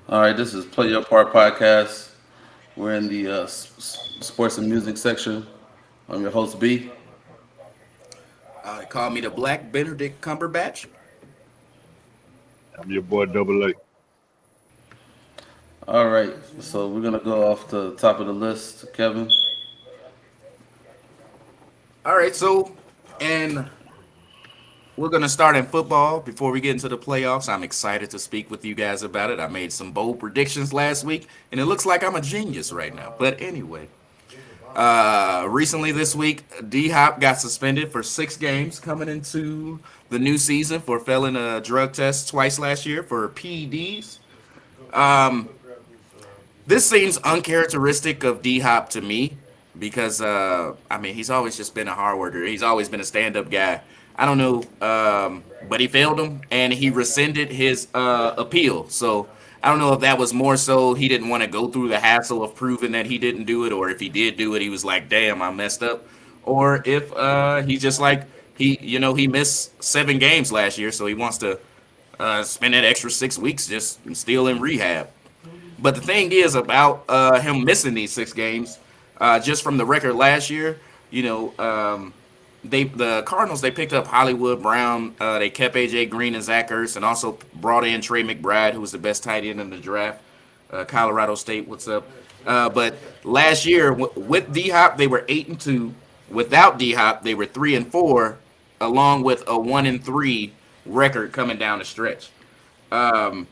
All right, this is Play Your Part podcast. We're in the sports and music section. I'm your host B. They call me the Black Benedict Cumberbatch. I'm your boy Double A. All right, so we're gonna go off the top of the list, Kevin. All right, and we're gonna start in football before we get into the playoffs. I'm excited to speak with you guys about it. I made some bold predictions last week, and it looks like I'm a genius right now. But anyway, recently this week, D Hop got suspended for 6 games coming into the new season for failing a drug test twice last year for PEDs. Um, This seems uncharacteristic of D Hop to me because I mean he's always just been a hard worker. He's always been a stand up guy. I don't know, but he failed him and he rescinded his appeal. So I don't know if that was more so he didn't want to go through the hassle of proving that he didn't do it, or if he did do it, he was like, "Damn, I messed up," or if he just like he missed 7 games last year, so he wants to spend that extra 6 weeks just still in rehab. But the thing is about him missing these 6 games, just from the record last year, you know, the Cardinals they picked up Hollywood Brown, they kept AJ Green and Zach Ertz, and also brought in Trey McBride, who was the best tight end in the draft. Colorado State, what's up? But last year with D Hop, they were 8-2. Without D Hop, they were 3-4, along with a 1-3 record coming down the stretch. Um,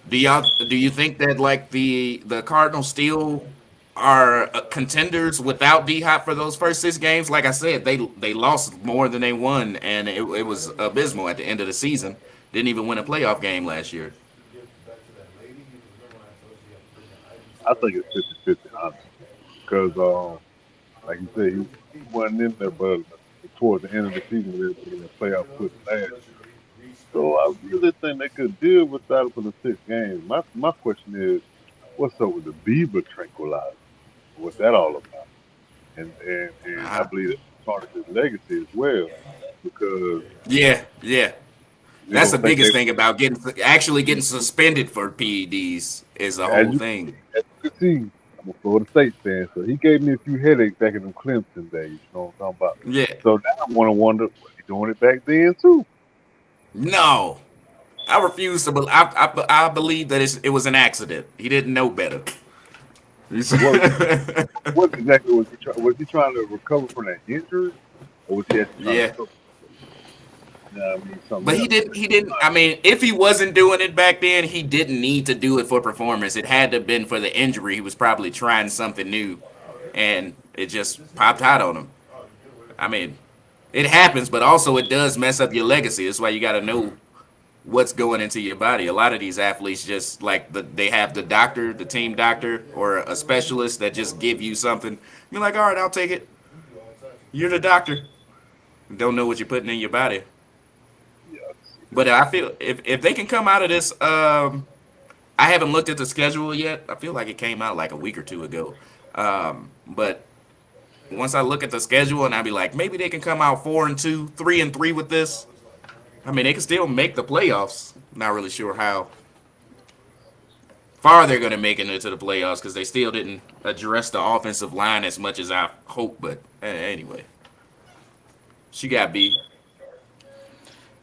do you think that like the Cardinals still are contenders without D Hop for those first 6 games? Like I said, they lost more than they won, and it was abysmal at the end of the season. Didn't even win a playoff game last year. I think it's 50-50, honestly. Because, like you said, he wasn't in there, but towards the end of the season, we were in the playoff push last year. So I really think they could deal with that for the 6 games. My question is, what's up with the Beaver tranquilizer? What's that all about? And I Uh, believe that tarnished his legacy as well because yeah. you That's the don't think they biggest thing about getting suspended for PEDs is the as whole you thing. as you can see, I'm a Florida State fan, so he gave me a few headaches back in them Clemson days. You know what I'm talking about? Yeah. So now I want to wonder, was he doing it back then too? No, I refuse to believe. I believe that it was an accident. He didn't know better. What what exactly was he trying? Was he trying to recover from that injury, or was he actually trying to Yeah. recover? You know what I mean, something But he else. didn't. He didn't. I mean, if he wasn't doing it back then, he didn't need to do it for performance. It had to have been for the injury. He was probably trying something new, and it just popped out on him. I mean, it happens, but also it does mess up your legacy. That's why you got to know what's going into your body. A lot of these athletes just like they have the doctor, the team doctor, or a specialist that just give you something. You're like, all right, I'll take it. You're the doctor. Don't know what you're putting in your body. Yeah, But I feel if they can come out of this, I haven't looked at the schedule yet. I feel like it came out like a week or two ago. But once I look at the schedule and I be like, maybe they can come out 4-2, 3-3 with this. I mean, they can still make the playoffs. Not really sure how far they're going to make it into the playoffs because they still didn't address the offensive line as much as I hoped. But anyway, she got B.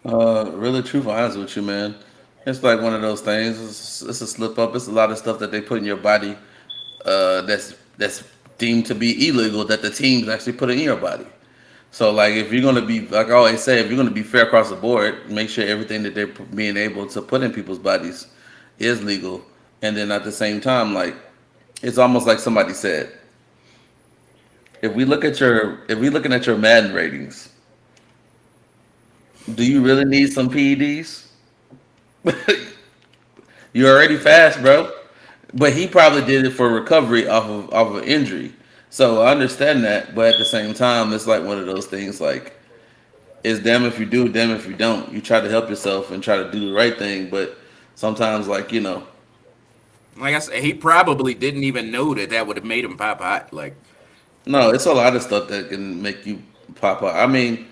Really, truthful honest with you, man. It's like one of those things. It's a slip up. It's a lot of stuff that they put in your body that's deemed to be illegal that the teams actually put in your body. So like if you're gonna be like I always say, if you're gonna be fair across the board, make sure everything that they're being able to put in people's bodies is legal. And then at the same time, like it's almost like somebody said, if we looking at your Madden ratings, do you really need some PEDs? You're already fast, bro. But he probably did it for recovery off of injury. So I understand that, but at the same time, it's like one of those things. Like it's damn if you do, damn if you don't. You try to help yourself and try to do the right thing, but sometimes, like Like I said, he probably didn't even know that that would have made him pop hot. Like, no, it's a lot of stuff that can make you pop up. I mean,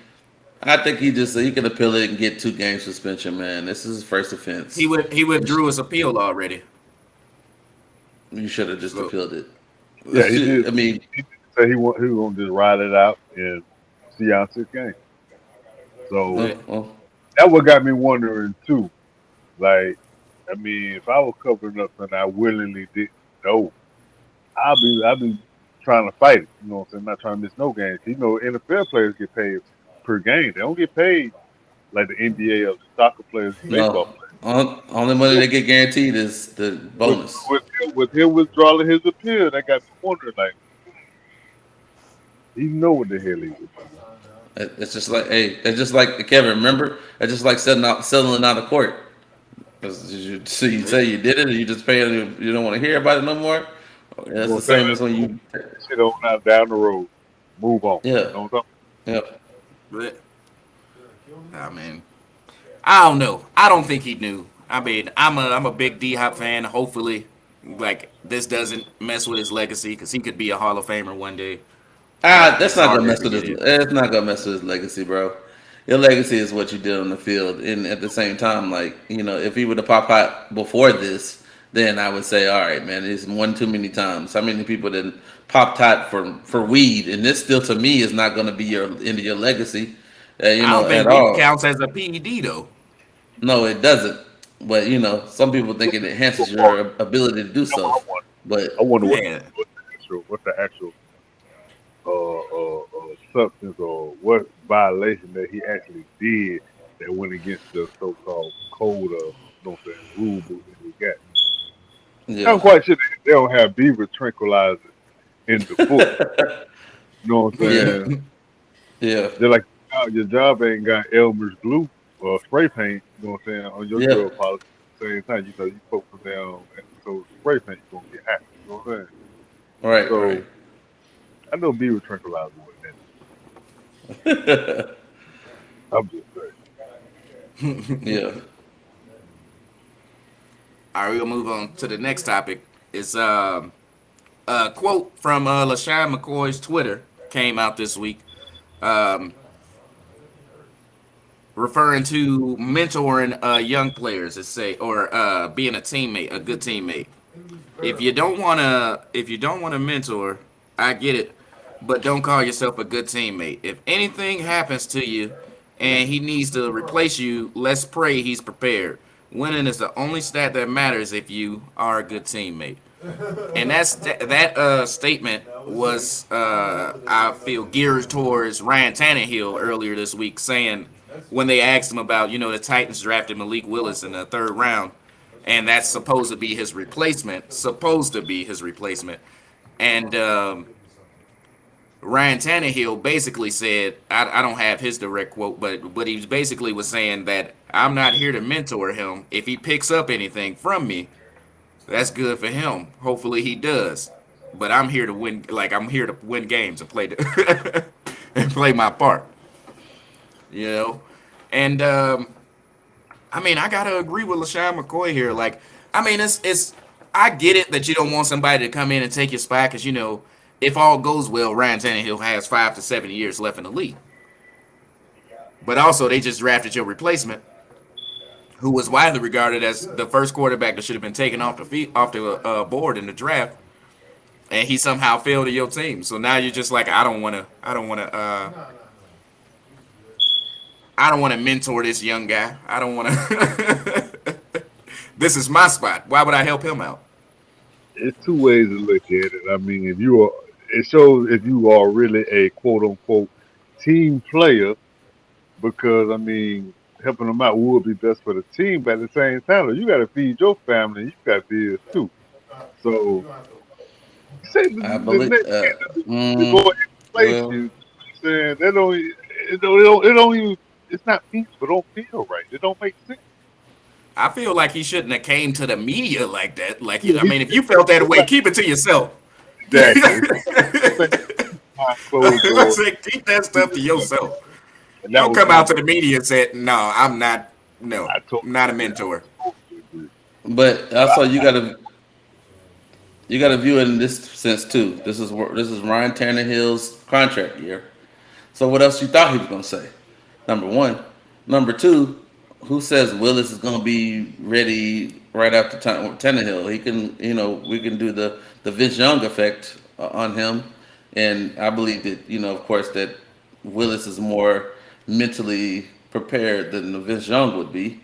I think he can appeal it and get 2 game suspension, man. This is his first offense. He It's- withdrew his appeal already. You should have just So appealed it. Yeah, he did. I mean, He did say he was gonna just ride it out and see out 6 games. So yeah. well, that what got me wondering too. Like, I mean, if I was covering up and I willingly didn't know, I'll be trying to fight it. You know what I'm saying? Not trying to miss no games. You know, NFL players get paid per game. They don't get paid like the NBA or the soccer players, baseball no. players. Only money they get guaranteed is the With bonus. with him withdrawing his appeal, that got me wondering. Like, he know what the hell he was doing. It's just like, hey, it's just like Kevin. Remember, it's just like settling out of court. Because you say you did it, and you just pay it. You don't want to hear about it no more. You That's know the what I'm same saying? as when you. Shit on out down the road. Move on. Yeah, You know what I'm yeah. But I mean, I don't know. I don't think he knew. I mean, I'm a big D Hop fan. Hopefully, like this doesn't mess with his legacy because he could be a Hall of Famer one day. But That's it's not gonna harder mess to with get his. in. It's not gonna mess with his legacy, bro. Your legacy is what you did on the field, and at the same time, like if he would have popped hot before this, then I would say, all right, man, it's one too many times. How many people didn't pop hot for weed, and this still to me is not gonna be your end of your legacy, I don't at think weed all. counts as a PED though. No, it doesn't. But some people think it enhances saying? your ability to do I so. wonder, But I wonder Yeah, what the actual substance or what violation that he actually did that went against the so-called code of, what I'm saying, rule book that we got. yeah, I'm quite sure they don't have beaver tranquilizers in the book. You know what I'm yeah, saying? yeah, They're like, your job ain't got Elmer's glue or spray paint, you know what I'm saying, on your yeah. drug policy. At the same time, you focus down and so spray paint, you're gonna get hacked. You know what I'm saying? Right, right. So I know beaver tranquilizer wasn't in it. I'm just saying. Yeah. all right, we'll move on to the next topic. It's a quote from LeSean McCoy's Twitter came out this week, um, referring to mentoring young players. It say or being a teammate, a good teammate. If you don't wanna mentor, I get it, but don't call yourself a good teammate. If anything happens to you and he needs to replace you, let's pray he's prepared. Winning is the only stat that matters if you are a good teammate. And that statement was I feel geared towards Ryan Tannehill earlier this week, saying when they asked him about the Titans drafted Malik Willis in the third round, and that's supposed to be his replacement, and Ryan Tannehill basically said I don't have his direct quote, but he basically was saying that I'm not here to mentor him. If he picks up anything from me, that's good for him. Hopefully he does. But I'm here to win. Like I'm here to win games and play and play my part. You know, and I mean I gotta agree with LeSean McCoy here. Like I mean it's I get it that you don't want somebody to come in and take your spot because if all goes well, Ryan Tannehill has 5 to 7 years left in the league. But also they just drafted your replacement, who was widely regarded as the first quarterback that should have been taken off the board in the draft, and he somehow failed to your team. So now you're just like, I don't want to mentor this young guy. I don't want to. This is my spot. Why would I help him out? It's two ways to look at it. I mean, it shows if you are really a quote unquote team player, because I mean, helping them out would be best for the team, but at the same time, you got to feed your family. You got bills too. So, say I the believe. next kid to go and replace Well, you, saying it don't even. It's not peaceful. It don't feel right. It don't make sense. I feel like he shouldn't have came to the media like that. Like, Yeah, I mean, if you felt that way, keep it to yourself. exactly. Behind closed I doors, said, keep that stuff to yourself. and that Don't was come my. out to the media and say, no, I'm not. No, I I'm not a totally mentor. agree. but also you gotta view it in this sense too. This is Ryan Tannehill's contract year. So what else you thought he was gonna say? Number one. Number two, who says Willis is going to be ready right after Tannehill? He can, we can do the Vince Young effect on him, and I believe that, of course, that Willis is more mentally prepared than the Vince Young would be,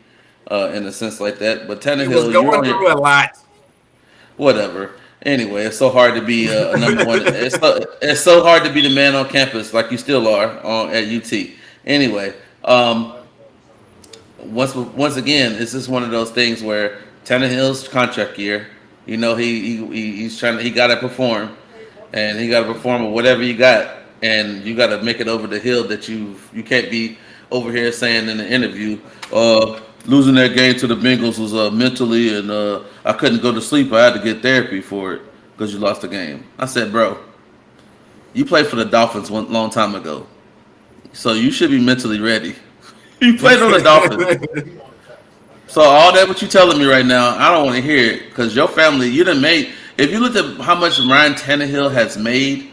in a sense like that. But He was Tannehill, you're going on your through a lot. whatever. Anyway, it's so hard to be a number one. It's so hard to be the man on campus, like you still are at UT. Anyway, once again, it's just one of those things where Tannehill's contract year. He's trying. He got to perform, and he got to perform with whatever you got, and you got to make it over the hill that you can't be over here saying in the interview, losing that game to the Bengals was mentally, and I couldn't go to sleep. I had to get therapy for it because you lost the game. I said, bro, you played for the Dolphins one long time ago, so you should be mentally ready. You played on the Dolphins. So all that what you telling me right now, I don't want to hear it because your family, you done made. If you look at how much Ryan Tannehill has made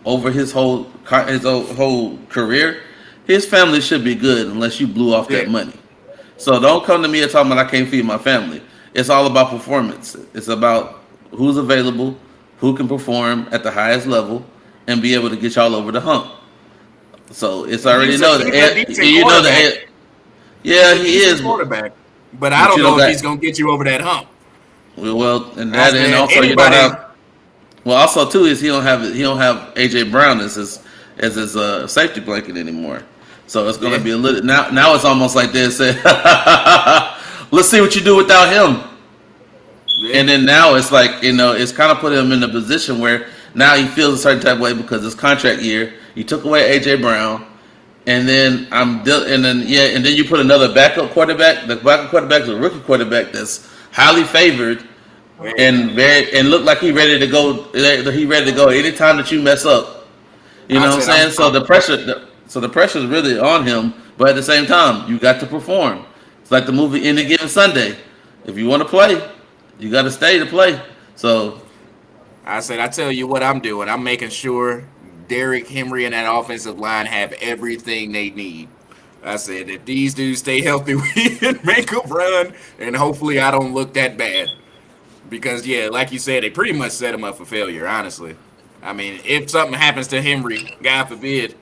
over his whole career, his family should be good unless you blew off that money. So don't come to me and talk about I can't feed my family. It's all about performance. It's about who's available, who can perform at the highest level, and be able to get y'all over the hump. So it's already know that. Yeah, he is quarterback, but I don't know if he's gonna get you over that hump. Well, and also you don't have. Well, also too is he don't have AJ Brown as his safety blanket anymore. So it's going to be a little now. It's almost like this. Let's see what you do without him. Yeah. And then now it's like it's kind of put him in a position where now he feels a certain type of way because his contract year. You took away AJ Brown, and then and then you put another backup quarterback. The backup quarterback is a rookie quarterback that's highly favored and look like he's ready to go. He ready to go anytime that you mess up. You know what I'm saying? So the pressure is really on him, but at the same time, you got to perform. It's like the movie Any Given Sunday. If you want to play, you got to stay to play. So I tell you what I'm doing. I'm making sure Derrick Henry and that offensive line have everything they need. I said, if these dudes stay healthy, we can make a run, and hopefully I don't look that bad. Because, like you said, they pretty much set him up for failure, honestly. I mean, if something happens to Henry, God forbid,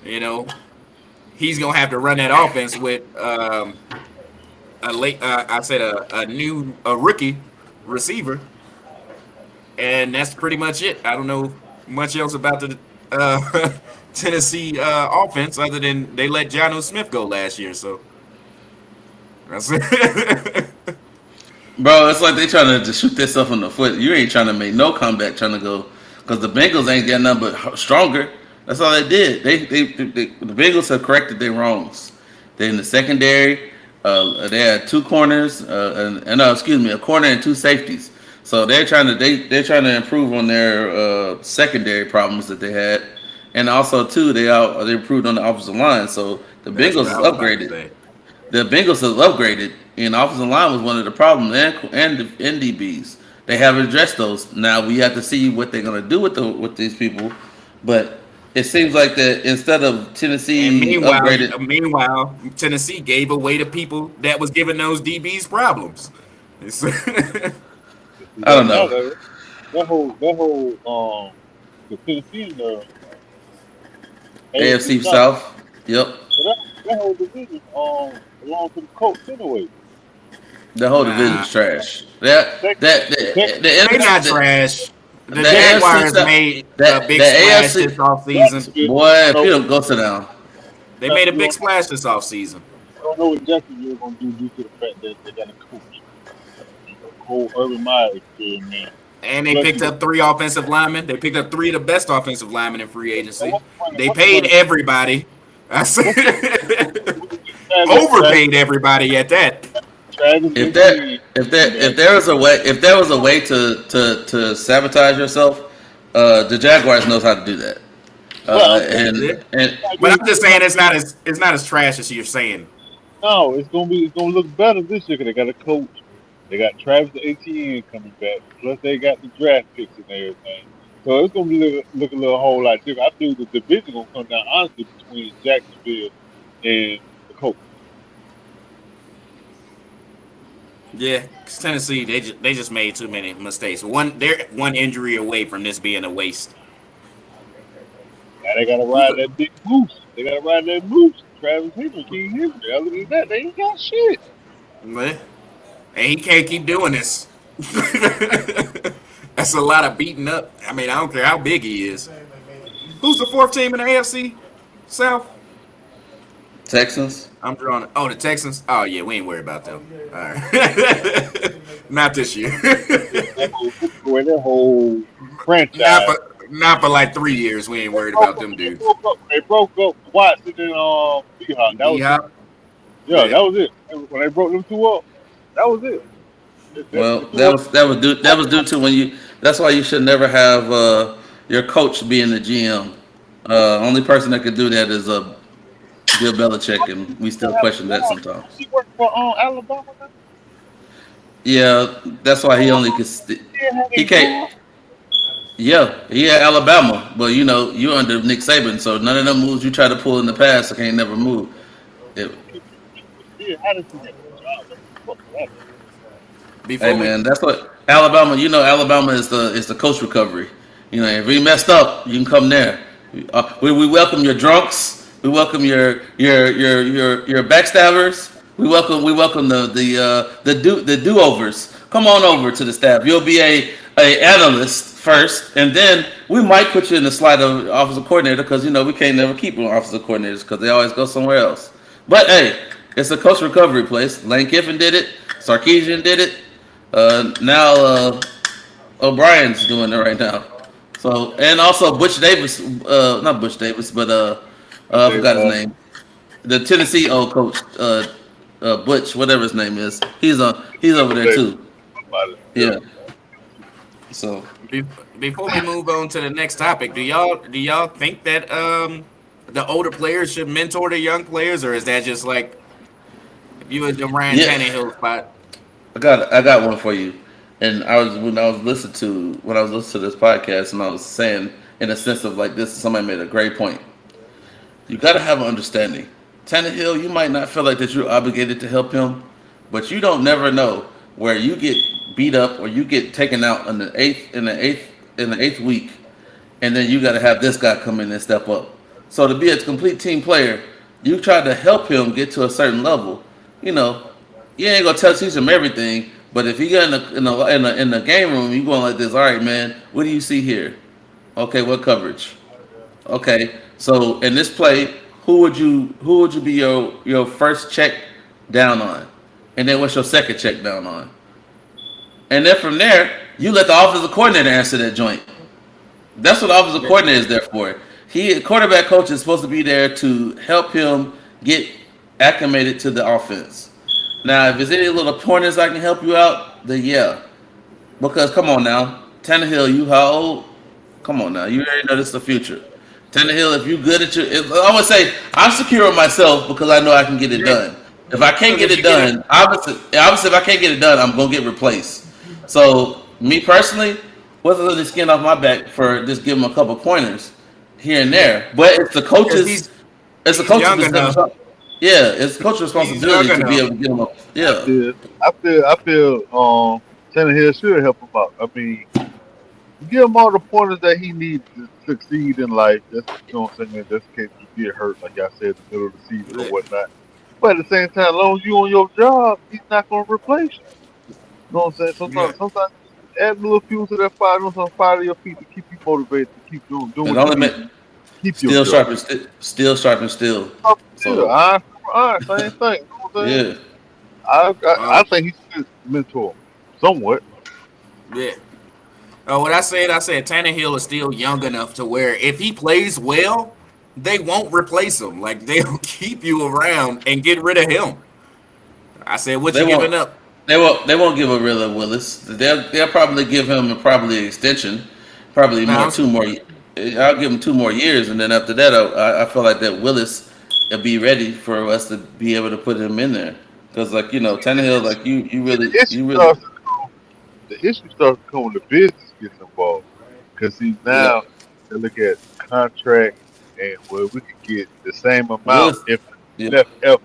he's going to have to run that offense with a rookie receiver. And that's pretty much it. I don't know much else about the Tennessee offense other than they let Jonnu Smith go last year. So that's it. Bro, it's like they trying to shoot themselves in the foot. You ain't trying to make no comeback trying to go because the Bengals ain't getting nothing but stronger. That's all they did. The Bengals have corrected their wrongs. They're in the secondary. They had two corners, a corner and two safeties. So they're trying to improve on their secondary problems that they had, and also too they improved on the offensive line. So the Bengals is upgraded. The Bengals has upgraded, and the offensive line was one of the problems, and DBs. They have addressed those. Now we have to see what they're going to do with these people, but it seems like that instead of Tennessee meanwhile, Tennessee gave away the people that was giving those DBs problems. I don't know. That whole the Tennessee AFC South. Yep. That whole division belongs to the Colts anyway. The whole division's trash. They're not trash. The Jaguars made a big splash this offseason. Boy, if you don't go sit down. They made a big splash this offseason. I don't know what Jacksonville going to do due to the fact that they got a coach. Whole Urban Meyer experiment. And they picked up 3 offensive linemen. They picked up 3 of the best offensive linemen in free agency. They paid everybody. I said overpaid everybody at that. If there was a way to sabotage yourself, the Jaguars knows how to do that. But I'm just saying it's not as trash as you're saying. No, it's gonna look better this year because they got a coach. They got Travis Etienne coming back. Plus, they got the draft picks and everything. So it's going to look a little whole lot different. I think the division going to come down, honestly, between Jacksonville and the coach. Yeah, 'cause Tennessee they just made too many mistakes. They're one injury away from this being a waste. Now they gotta Who's ride the, that big moose. They gotta ride that moose. Travis Henry, King Henry. Other than that, they ain't got shit. and he can't keep doing this. That's a lot of beating up. I mean, I don't care how big he is. Who's the fourth team in the AFC South? Texans. I'm drawing. Oh, the Texans. Oh yeah, we ain't worried about them. All right, not this year. That whole not franchise. for not for like 3 years. We ain't worried about them They dudes. broke up. They broke up Watson and Seahawks. That was D it. Hop. Yeah, Yeah. that was it. When they broke them two up, that was it. Well, The two up. that was due to when you. That's why you should never have your coach being the GM. Only person that could do that is Bill Belichick, and we still question that sometimes. He worked for Alabama. Now. Yeah, that's why he only could. He He can't. Yeah, he had Alabama, but you under Nick Saban, so none of them moves you try to pull in the past, I can't never move. It, How did he get the job? What the fuck? Hey Before we man, that's what Alabama. Alabama is the coach recovery. If we messed up, you can come there. We welcome your drunks. We welcome your backstabbers. We welcome the do overs. Come on over to the staff. You'll be a analyst first, and then we might put you in the slide of offensive coordinator because we can't never keep offensive coordinators because they always go somewhere else. But hey, it's a coach recovery place. Lane Kiffin did it. Sarkisian did it. Now O'Brien's doing it right now. So and also Butch Davis, not Butch Davis, but I forgot his name. The Tennessee old coach, Butch, whatever his name is. He's over there too. Yeah. Yeah. So be- before we move on to the next topic, do y'all think that the older players should mentor the young players, or is that just like if you was the Ryan yeah, Tannehill spot? I got one for you. And when I was listening to this podcast, and I was saying in a sense of like this, somebody made a great point. You got to have an understanding. Tannehill, you might not feel like that you're obligated to help him, but you don't never know where you get beat up or you get taken out in the eighth week, and then you got to have this guy come in and step up. So to be a complete team player, you try to help him get to a certain level. You know, you ain't gonna teach him everything, but if you get in the game room, you going like this. All right, man, what do you see here? Okay, what coverage? Okay, so in this play, who would you be your first check down on, and then what's your second check down on, and then from there you let the offensive coordinator answer that joint. That's what the offensive coordinator is there for. Quarterback coach is supposed to be there to help him get acclimated to the offense. Now, if there's any little pointers I can help you out, then yeah. Because come on now, Tannehill, you how old? Come on now, you already know this is the future. Tannehill, if you good at I would say I'm secure with myself because I know I can get it done. If I can't get Because if it you get it, done, obviously if I can't get it done, I'm gonna get replaced. So me personally, wasn't really skin off my back for just giving him a couple pointers here and yeah, there. But it's the because coaches, it's the he's coaches' young enough. yeah, it's the coach's He's young responsibility to be enough. able to get him up. Yeah, I feel Tannehill should help him out. I mean, give him all the pointers that he needs to succeed in life. Just what I'm saying, just in case he get hurt, like I said, in the middle of the season or Yeah. whatnot. But at the same time, as long as you on your job, he's not gonna replace you. You know what I'm saying? Yeah. Sometimes add a little fuel to that fire, some fire to your feet to keep you motivated to keep doing it what you only need make to keep your steel job. sharp and steel sharp and steel. Yeah, So same thing. You know what I'm saying? yeah, I Um. think he should mentor him somewhat. Yeah. What I said Tannehill is still young enough to where if he plays well, they won't replace him. Like they'll keep you around and get rid of him. I said, what they you giving won't. up? They won't give a real Willis. They'll probably give him probably an extension, probably Now, more 2 more. I'll give him 2 more years, and then after that, I feel like that Willis will be ready for us to be able to put him in there. Because Tannehill, like you The really issue you really starts to come. The issue starts to come when the business gets involved. Because see yeah now they look at contract and well we could get the same amount Willis if Yeah. less effort,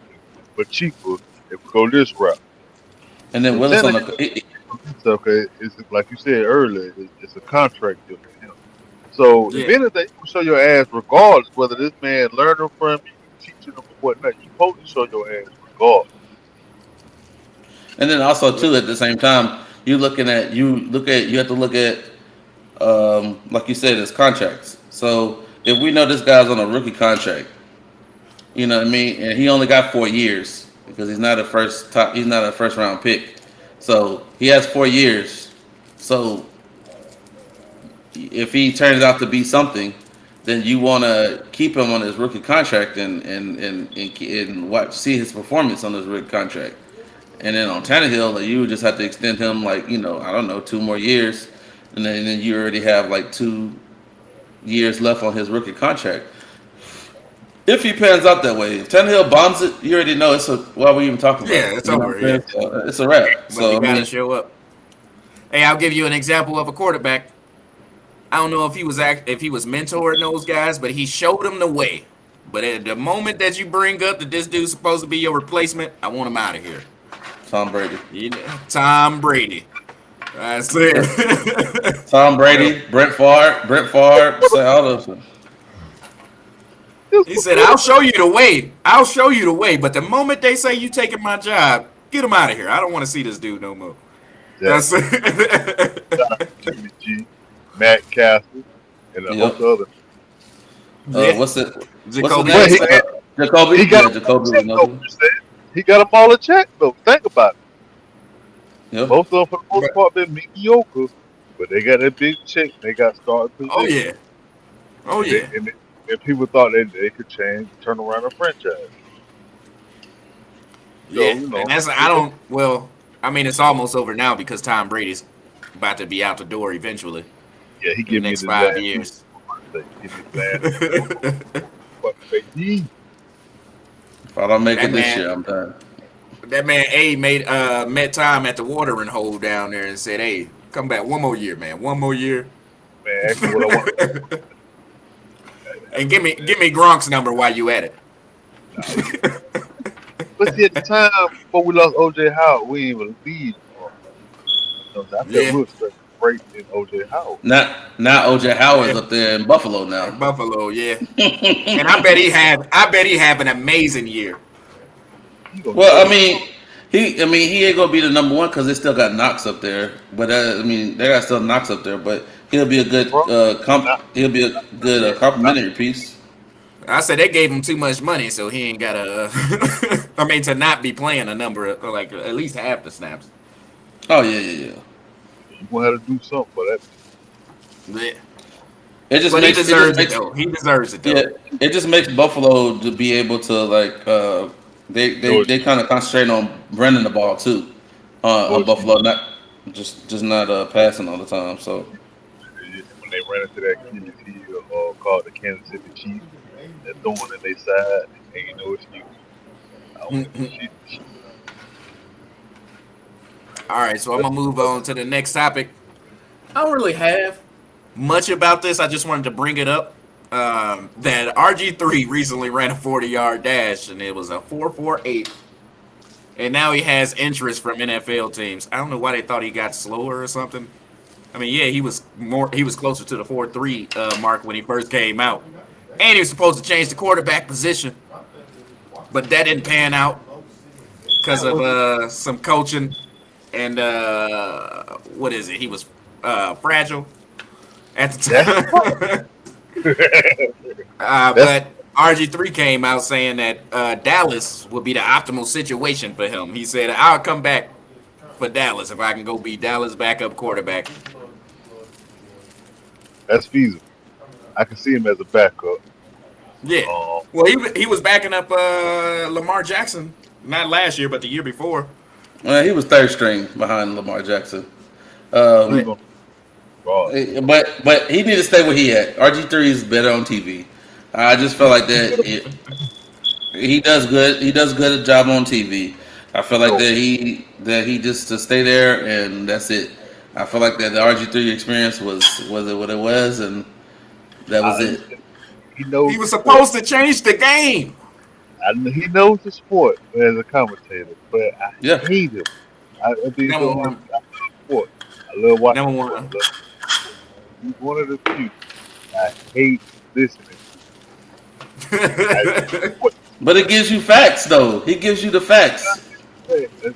but cheaper if we go this route. And then So Willis on Tannehill, it's okay. It's like you said earlier. It's a contract deal for him. So if Yeah. anything, you show your ass regardless whether this man learning from you, teaching him or whatnot. You supposed to show your ass regardless. and then also too at the same time, you have to look at like you said, his contracts. So if we know this guy's on a rookie contract, you know what I mean, and he only got 4 years because he's not a first round pick. So he has 4 years. So if he turns out to be something, then you want to keep him on his rookie contract and watch see his performance on his rookie contract. And then on Tannehill, like, you would just have to extend him like I don't know 2 more years, and then you already have like 2 years left on his rookie contract. If he pans out that way, if Tannehill bombs it, you already know why are we even talking about Yeah, it? it's You know over. what I'm Yeah. saying? So, it's a wrap. But he So I got to mean, show up. Hey, I'll give you an example of a quarterback. I don't know if he was mentoring those guys, but he showed them the way. But at the moment that you bring up that this dude's supposed to be your replacement, I want him out of here. Tom Brady, Tom Brady. I said. Tom Brady, Brett Favre, say all those. He said, "I'll show you the way. I'll show you the way." But the moment they say you taking my job, get him out of here. I don't want to see this dude no more. That's it. Jimmy G, Matt Castle, and a host of other. Yeah. What's it? Jacoby. What's the But name? Jacoby. he got Yeah, Jacoby was another one. he got them all a check though. Think about it. Yep. Most of them for the most part been mediocre, but they got that big check. They got started position. Oh yeah. Oh yeah. And people thought they could turn around a franchise. Yeah. you know. And that's I don't. Well, I mean, it's almost over now because Tom Brady's about to be out the door eventually. Yeah, he In the give me next the 5 last years. Give me the last. If I don't make That it this man- year, I'm done. That man A met Tom at the watering hole down there and said, "Hey, come back one more year, man. One more year, Man, ask me what I want. and give me Gronk's number while you at it." But see, at the time before we lost OJ Howard, we didn't even lead. I feel Yeah. real great in OJ Howard. Now OJ Howard's up there in Buffalo now. Buffalo, yeah. And I bet he have an amazing year. Well, I mean, he ain't gonna be the number one because they still got Knox up there. But they got still Knox up there. But he'll be a good complimentary piece. I said they gave him too much money, so he ain't got to. I mean, to not be playing a number of, like at least half the snaps. Oh yeah. You gonna have to do something for that. Yeah. It just But makes he deserves it though. He deserves it though. Yeah, it just makes Buffalo to be able to like they kind of concentrate on running the ball too on Buffalo, not not passing all the time. So When they ran into that Achilles heel called the Kansas City Chiefs, they're throwing in their side, ain't no excuse. I don't want shit. All right, so I'm gonna move on to the next topic. I don't really have much about this. I just wanted to bring it up. That RG3 recently ran a 40-yard dash, and it was a 4.48. And now he has interest from NFL teams. I don't know why they thought he got slower or something. I mean, yeah, he was closer to the 4.3 mark when he first came out, and he was supposed to change the quarterback position, but that didn't pan out because of some coaching. And what is it? He was fragile at the time. But RG3 came out saying that Dallas would be the optimal situation for him. He said, "I'll come back for Dallas if I can go be Dallas backup quarterback." That's feasible. I can see him as a backup. Yeah. Well, he was backing up Lamar Jackson, not last year, but the year before. he was third string behind Lamar Jackson. But But he need to stay where he at. RG3 is better on TV. I just feel like that he does good. He does good a job on TV. I feel like that he just to stay there and that's it. I feel like that the RG3 experience was it what it was and that was it. he knows He was supposed to change the game. He knows the sport as a commentator, but I Yeah. hate him. I think Number so. I one. love sport. I love watching Number sport. one. I love sport. He's one of the few. I hate listening to. I what But it gives you facts, though. He gives you the facts. that's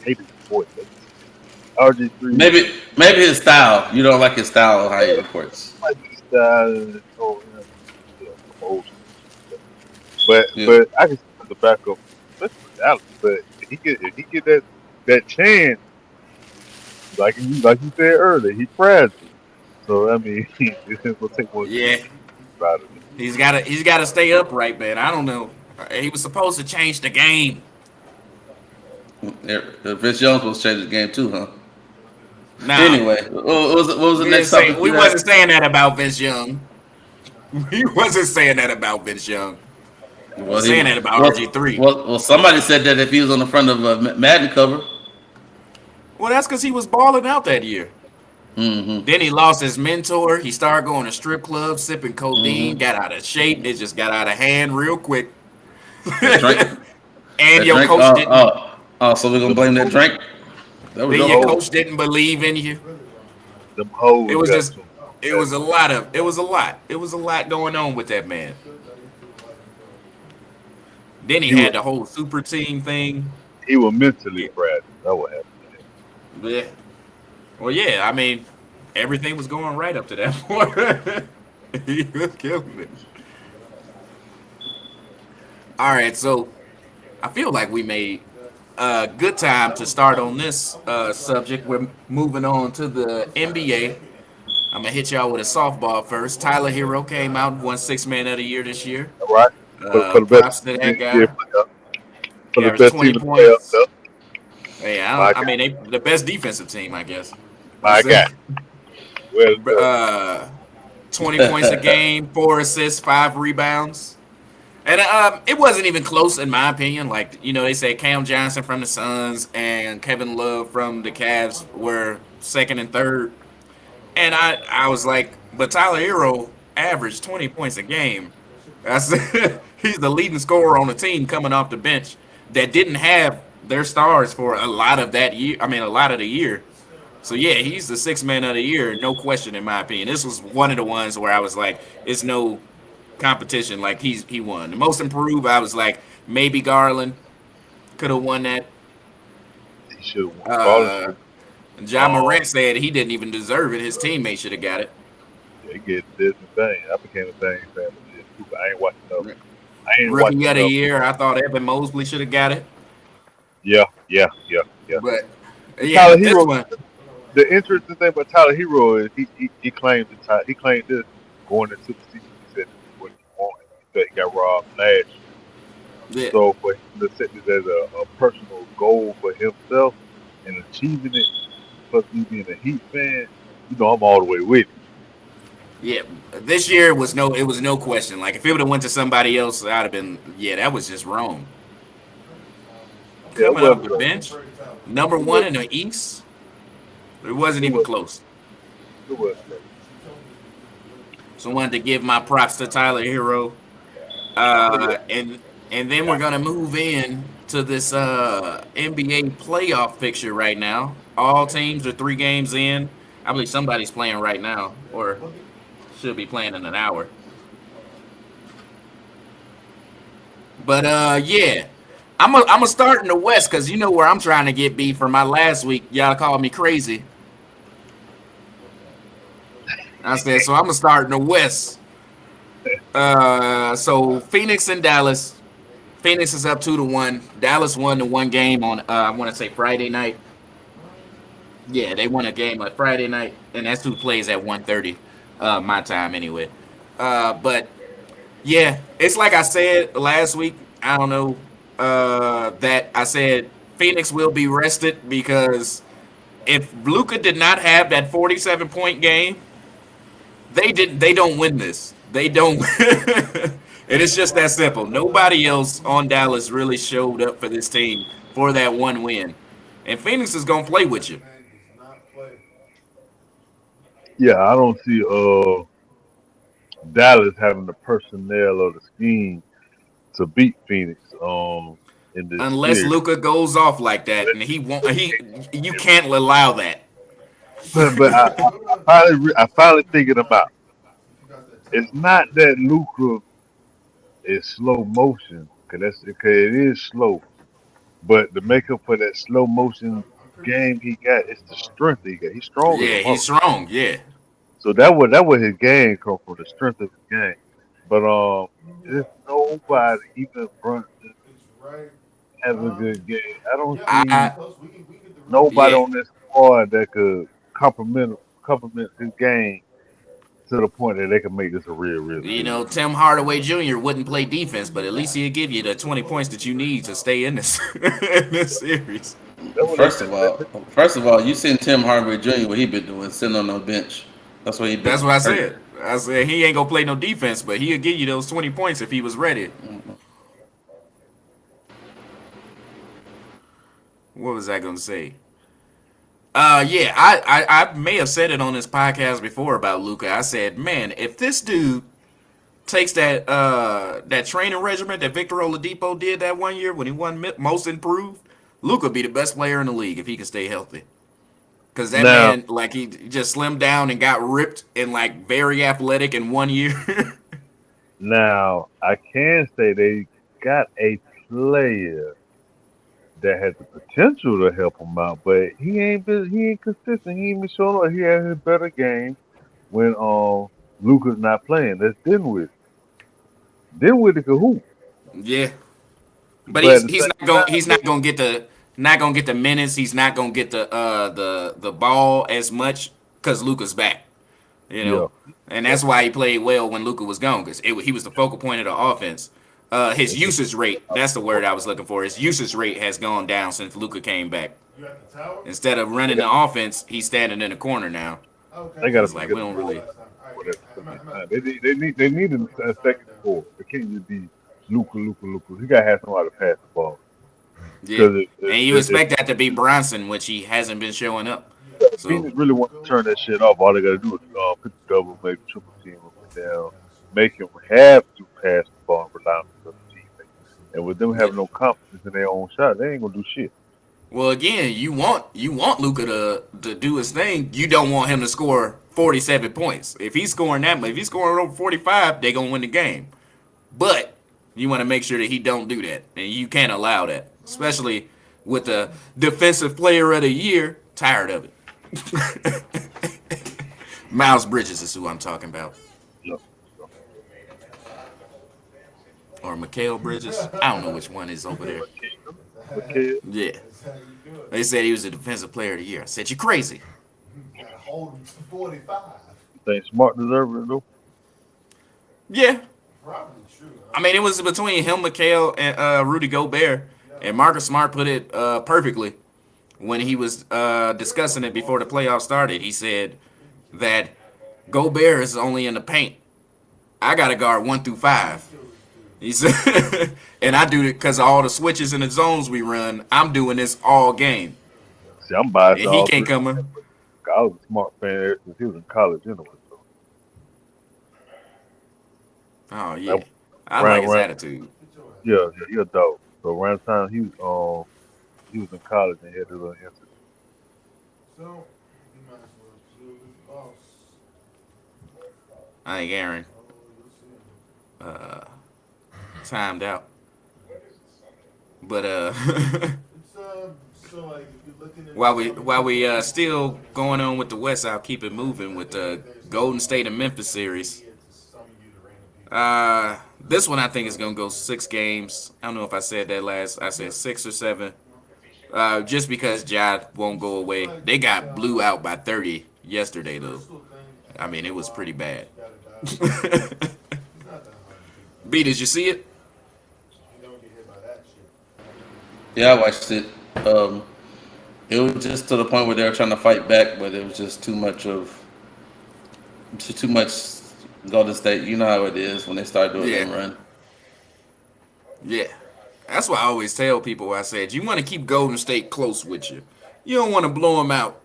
hated voice. RG3 Maybe his style. You don't like his style, how he reports. might be style. Oh, some old school. But Yeah. but I can see the backup, especially with Dallas. But if he get that chance, like you said earlier, he fragile. So I mean, it's gonna take more than Yeah, out of it. he's gotta stay upright, man. I don't know. He was supposed to change the game. Vince Young's supposed to change the game too, huh? Nah, Anyway, what was the we didn't next say topic we you wasn't had? saying that about Vince Young. We wasn't saying that about Vince Young. We Well, was he saying that about well, RG3. well, somebody said that if he was on the front of a Madden cover. Well, that's because he was balling out that year. Mm-hmm. Then he lost his mentor. He started going to strip clubs, sipping codeine, Mm-hmm. got out of shape. It just got out of hand real quick. That drink. And That your drink. coach didn't. So we're gonna Them blame that hoes, drink. That was Then your your them fault. coach didn't believe in you. It hoes was got just. some. It was a lot of. It was a lot. It was a lot going on with that man. Then he He was had the whole super team thing. he was mentally Yeah. fragile. That what happened to him. Yeah. Well, yeah. I mean, everything was going right up to that point. He was killing it. All right, so I feel like we made a good time to start on this subject. We're moving on to the NBA. I'm gonna hit y'all with a softball first. Tyler Hero came out and won Six Man of the Year this year. All right, for the best Props to team that in the guy. playoff, for He the averaged best team 20 in the playoffs. points. Though. Hey, My I God, mean, they the best defensive team, I guess. my God. Well done. uh, 20 points a game, 4 assists, 5 rebounds. And it wasn't even close in my opinion. Like, they said Cam Johnson from the Suns and Kevin Love from the Cavs were second and third. And I was like, but Tyler Hero averaged 20 points a game. That's he's the leading scorer on the team coming off the bench that didn't have their stars for a lot of that year. I mean, a lot of the year. So yeah, he's the sixth man of the year, no question in my opinion. This was one of the ones where I was like, it's no competition. Like he won. The most improved, I was like, maybe Garland could have won that. He should have won. Garland should Uh have. John Morant said he didn't even deserve it. His teammate should have got it. Yeah, he get this and thing. I became a thing fan of this too, but I ain't watching enough. R- I ain't watching Rookie of the enough. year, I thought Evan Mosley should have got it. Yeah. But yeah, Tyler but this Hero. one, The interesting thing about Tyler Hero is he claimed he claimed this going into the season. He said this is what he wanted. He said he got robbed last year. yeah, So for him to set this as a personal goal for himself and achieving it, plus me being a Heat fan, I'm all the way with it. yeah. This year it was no question. Like if it would have went to somebody else, I'd have been, yeah, that was just wrong. Yeah, it Coming was off the right. bench, number It one was in the East, it wasn't it even was close. it was right. So I wanted to give my props to Tyler Hero. Oh yeah. And then we're gonna move in to this NBA playoff picture right now. All teams are 3 games in. I believe somebody's playing right now, or should be playing in an hour. But yeah, I'm a start in the West because you know where I'm trying to get beat for my last week. Y'all called me crazy. I said so. I'm gonna start in the West. So Phoenix and Dallas. Phoenix is up 2-1. Dallas won the one game on I want to say Friday night. Yeah, they won a game on Friday night, and that's who plays at 1:30 my time anyway. But yeah, it's like I said last week. I don't know that I said Phoenix will be rested because if Luka did not have that 47-point game, they don't win this. They don't. And it's just that simple. Nobody else on Dallas really showed up for this team for that one win. And Phoenix is gonna play with you. Yeah, I don't see Dallas having the personnel or the scheme to beat Phoenix in this Unless series. Luka goes off like that, and he won't. You can't allow that. But I finally figured them out. It's not that Luca is slow motion, cause it is slow. But to make up for that slow motion game he got, it's the strength he got. He's strong as a Yeah, he's mother. strong. Yeah, So that was his game come from the strength of his game. But there's nobody even Brunson has a good game. I don't see I nobody yeah. on this squad that could complement his game to the point that they can make this a real You series. know, Tim Hardaway Jr. wouldn't play defense, but at least he'll give you the 20 points that you need to stay in this in this series. That's what First they, of all, first of all, you seen Tim Hardaway Jr. what he been doing, sitting on the bench. That's what he been That's what I hurt. said. I said he ain't gonna play no defense, but he'll give you those 20 points if he was ready. What was I gonna say? Yeah, I may have said it on this podcast before about Luca. I said, man, if this dude takes that training regimen that Victor Oladipo did that one year when he won Most Improved, Luca be the best player in the league if he can stay healthy. Cause that now man, like, he just slimmed down and got ripped and like very athletic in 1 year. now I can say they got a player that has the potential to help him out, but he ain't consistent. He ain't been showing up. He had his better game when Luca's not playing. That's Dinwiddie can hoop, Yeah, but but at the he's same not going time, he's not gonna get the minutes. He's not gonna get the ball as much because Luca's back. You yeah, know, and that's why he played well when Luca was gone because he was the focal point of the offense. His usage rate, that's the word I was looking for. His usage rate has gone down since Luca came back. Instead of running the offense, he's standing in the corner now. they got to It's like figure we don't really. But at the same time, they need a second score. It can't just be Luca. He got to have somebody to pass the ball Yeah, because and you expect that to be Bronson, which he hasn't been showing up. if So Phoenix really want to turn that shit off, all they got to do is pick the double, maybe triple team him down, make him have to pass the ball and rely on the other teammates. And with them yeah. having no confidence in their own shot, they ain't gonna do shit. Well, again, you want Luca to do his thing. You don't want him to score 47 points. If he's scoring that much, if he's scoring over 45, they're gonna win the game. But you want to make sure that he don't do that, and you can't allow that, especially with the defensive player of the year. Tired of it. Miles Bridges is who I'm talking about, You know, so, or Mikal Bridges. I don't know which one is over there. okay, Yeah, they said he was the defensive player of the year. I said, you crazy. think Smart deserves it though. Yeah, I mean, it was between him, Mikal, and Rudy Gobert. And Marcus Smart put it perfectly when he was discussing it before the playoffs started. He said that Gobert is only in the paint. I got to guard 1 through 5. He said, and I do it because of all the switches and the zones we run. I'm doing this all game. See, I'm biased And to he all can't three. come in. I was a Smart fan ever since he was in college anyway. So Oh, yeah. that, I like round his round, attitude. yeah, he a dog. So around the time he was in college and he had a little incident. I think Aaron timed out. But while we still going on with the West, I'll keep it moving with the Golden State and Memphis series. This one I think is gonna go 6 games. I don't know if I said that last. I said 6 or 7. Just because Ja won't go away. They got blew out by 30 yesterday though. I mean, it was pretty bad. B, did you see it? Yeah, I watched it. It was just to the point where they were trying to fight back, but it was just too much Golden State. You know how it is when they start doing Yeah. them run. Yeah. That's why I always tell people, I said, you want to keep Golden State close with you. You don't want to blow them out.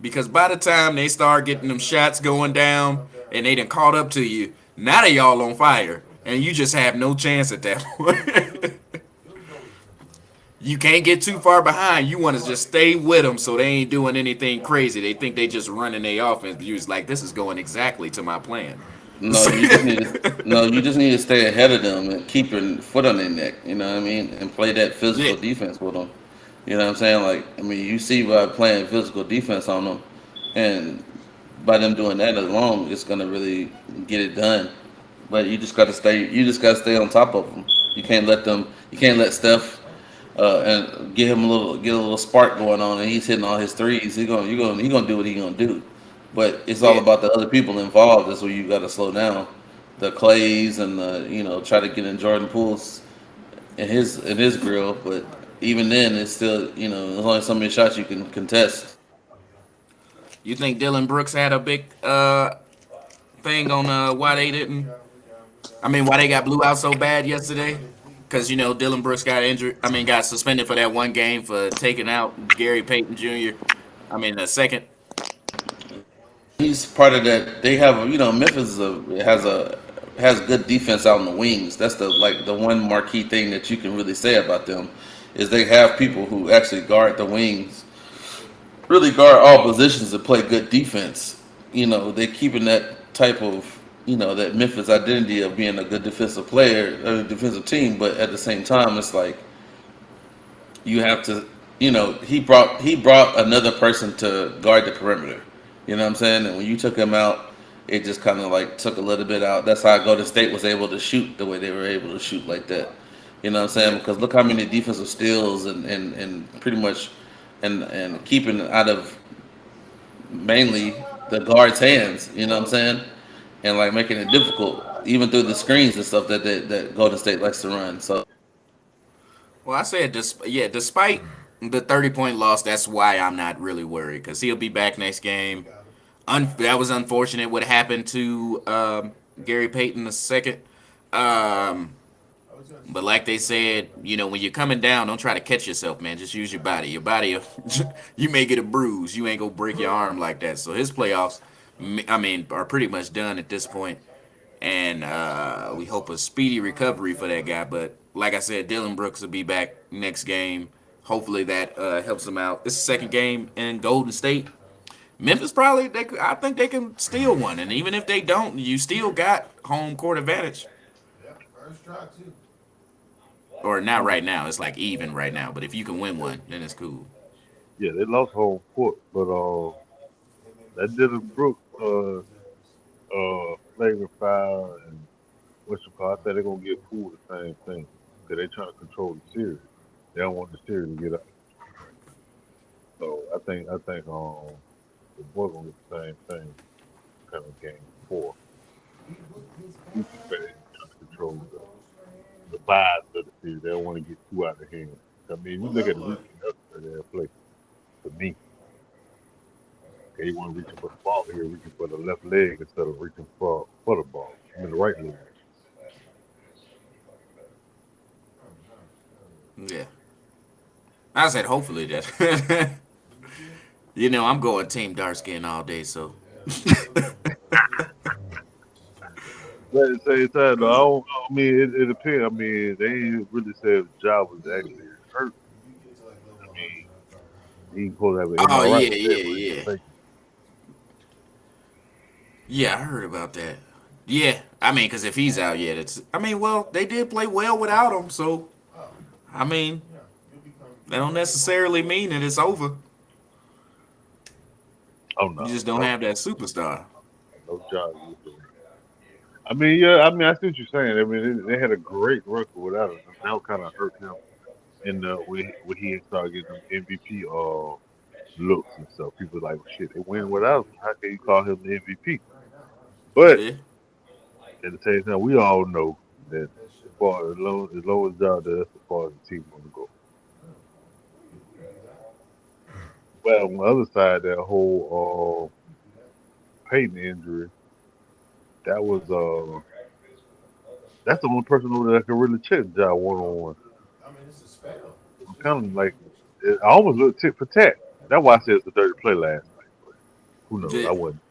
Because by the time they start getting them shots going down and they done caught up to you, now they all on fire. and you just have no chance at that point. You can't get too far behind. You want to just stay with them so they ain't doing anything crazy. They think they just running their offense. But you was like, this is going exactly to my plan. You just need to stay ahead of them and keep your foot on their neck. You know what I mean, and play that Yeah. physical defense with them. You know what I'm saying? Like, I mean, you see by playing physical defense on them, and by them doing that alone, it's gonna really get it done. But you just gotta stay. You just gotta stay on top of them. You can't let them. You can't let Steph and get a little spark going on, and he's hitting all his threes. He gonna do what he gonna do. But it's all Yeah. about the other people involved. That's where you got to slow down. The Clays and the try to get in Jordan Poole's in his grill. But even then, it's still there's only so many shots you can contest. You think Dylan Brooks had a big thing on why they didn't? I mean, why they got blew out so bad yesterday? Because Dylan Brooks got injured. I mean, got suspended for that one game for taking out Gary Payton Jr. I mean, the second. He's part of that. They have Memphis has good defense out in the wings. That's the one marquee thing that you can really say about them is they have people who actually guard the wings, really guard all positions and play good defense. They keeping that type of that Memphis identity of being a good defensive player, a defensive team, but at the same time, it's like you have to, he brought another person to guard the perimeter. You know what I'm saying? And when you took him out, it just kind of like took a little bit out. That's how Golden State was able to shoot the way they were able to shoot like that. You know what I'm saying? Yeah. Because look how many defensive steals and pretty much and keeping it out of mainly the guard's hands. You know what I'm saying? And like making it difficult even through the screens and stuff that Golden State likes to run. So Well, I said, despite the 30-point loss, that's why I'm not really worried because he'll be back next game. That was unfortunate what happened to Gary Payton the second. Um, but like they said, when you're coming down, don't try to catch yourself, man. Just use your body. Your body, you may get a bruise. You ain't gonna break your arm like that. So his playoffs, I mean, are pretty much done at this point, and we hope a speedy recovery for that guy. But like I said, Dylan Brooks will be back next game. Hopefully that helps him out. It's the second game in Golden State. Memphis probably I think they can steal one, and even if they don't, you still got home court advantage. Or not right now. It's like even right now. But if you can win one, then it's cool. Yeah, they lost home court, but that Dylan Brooks flagrant foul and what's the call? I think they're gonna get Poole the same thing because they trying to control the series. They don't want the series to get up. So I think the boys gonna get the same thing kind of game 4. He's trying to control the vibes of the series. They don't want to get too out of hand. I mean, you look at the reaching up for their play. For me, okay, you want to reach for the ball here, reaching for the left leg instead of reaching for the ball. I mean, the right leg. Yeah. I said hopefully that. I'm going team dark skin all day, so But at the same time, though, I mean, it depends. I mean, they ain't really said if Ja was actually hurt. I mean, he can pull that with oh MRI. yeah, yeah, yeah. Yeah, I heard about that. Yeah. I mean, because if he's out, yeah, that's I mean, well, they did play well without him, so I mean, that don't necessarily mean that it's over. Oh You no, just don't have that superstar. no Ja. I mean, yeah, I mean, I see what you're saying. I mean, they had a great record without him. That kind of hurt him in the when he started getting them MVP looks and stuff. People like, well, shit, they win without him. How can you call him the MVP? But Yeah. at the same time, we all know that as long as Ja does, that's as far as the team want to go. But on the other side, that whole Peyton injury, that was that's the only person over there that can really check Ja 1-on-1. I'm kind of like I almost looked tit for tat. That's why I said it's a dirty play last night. But who knows? Yeah. I wasn't.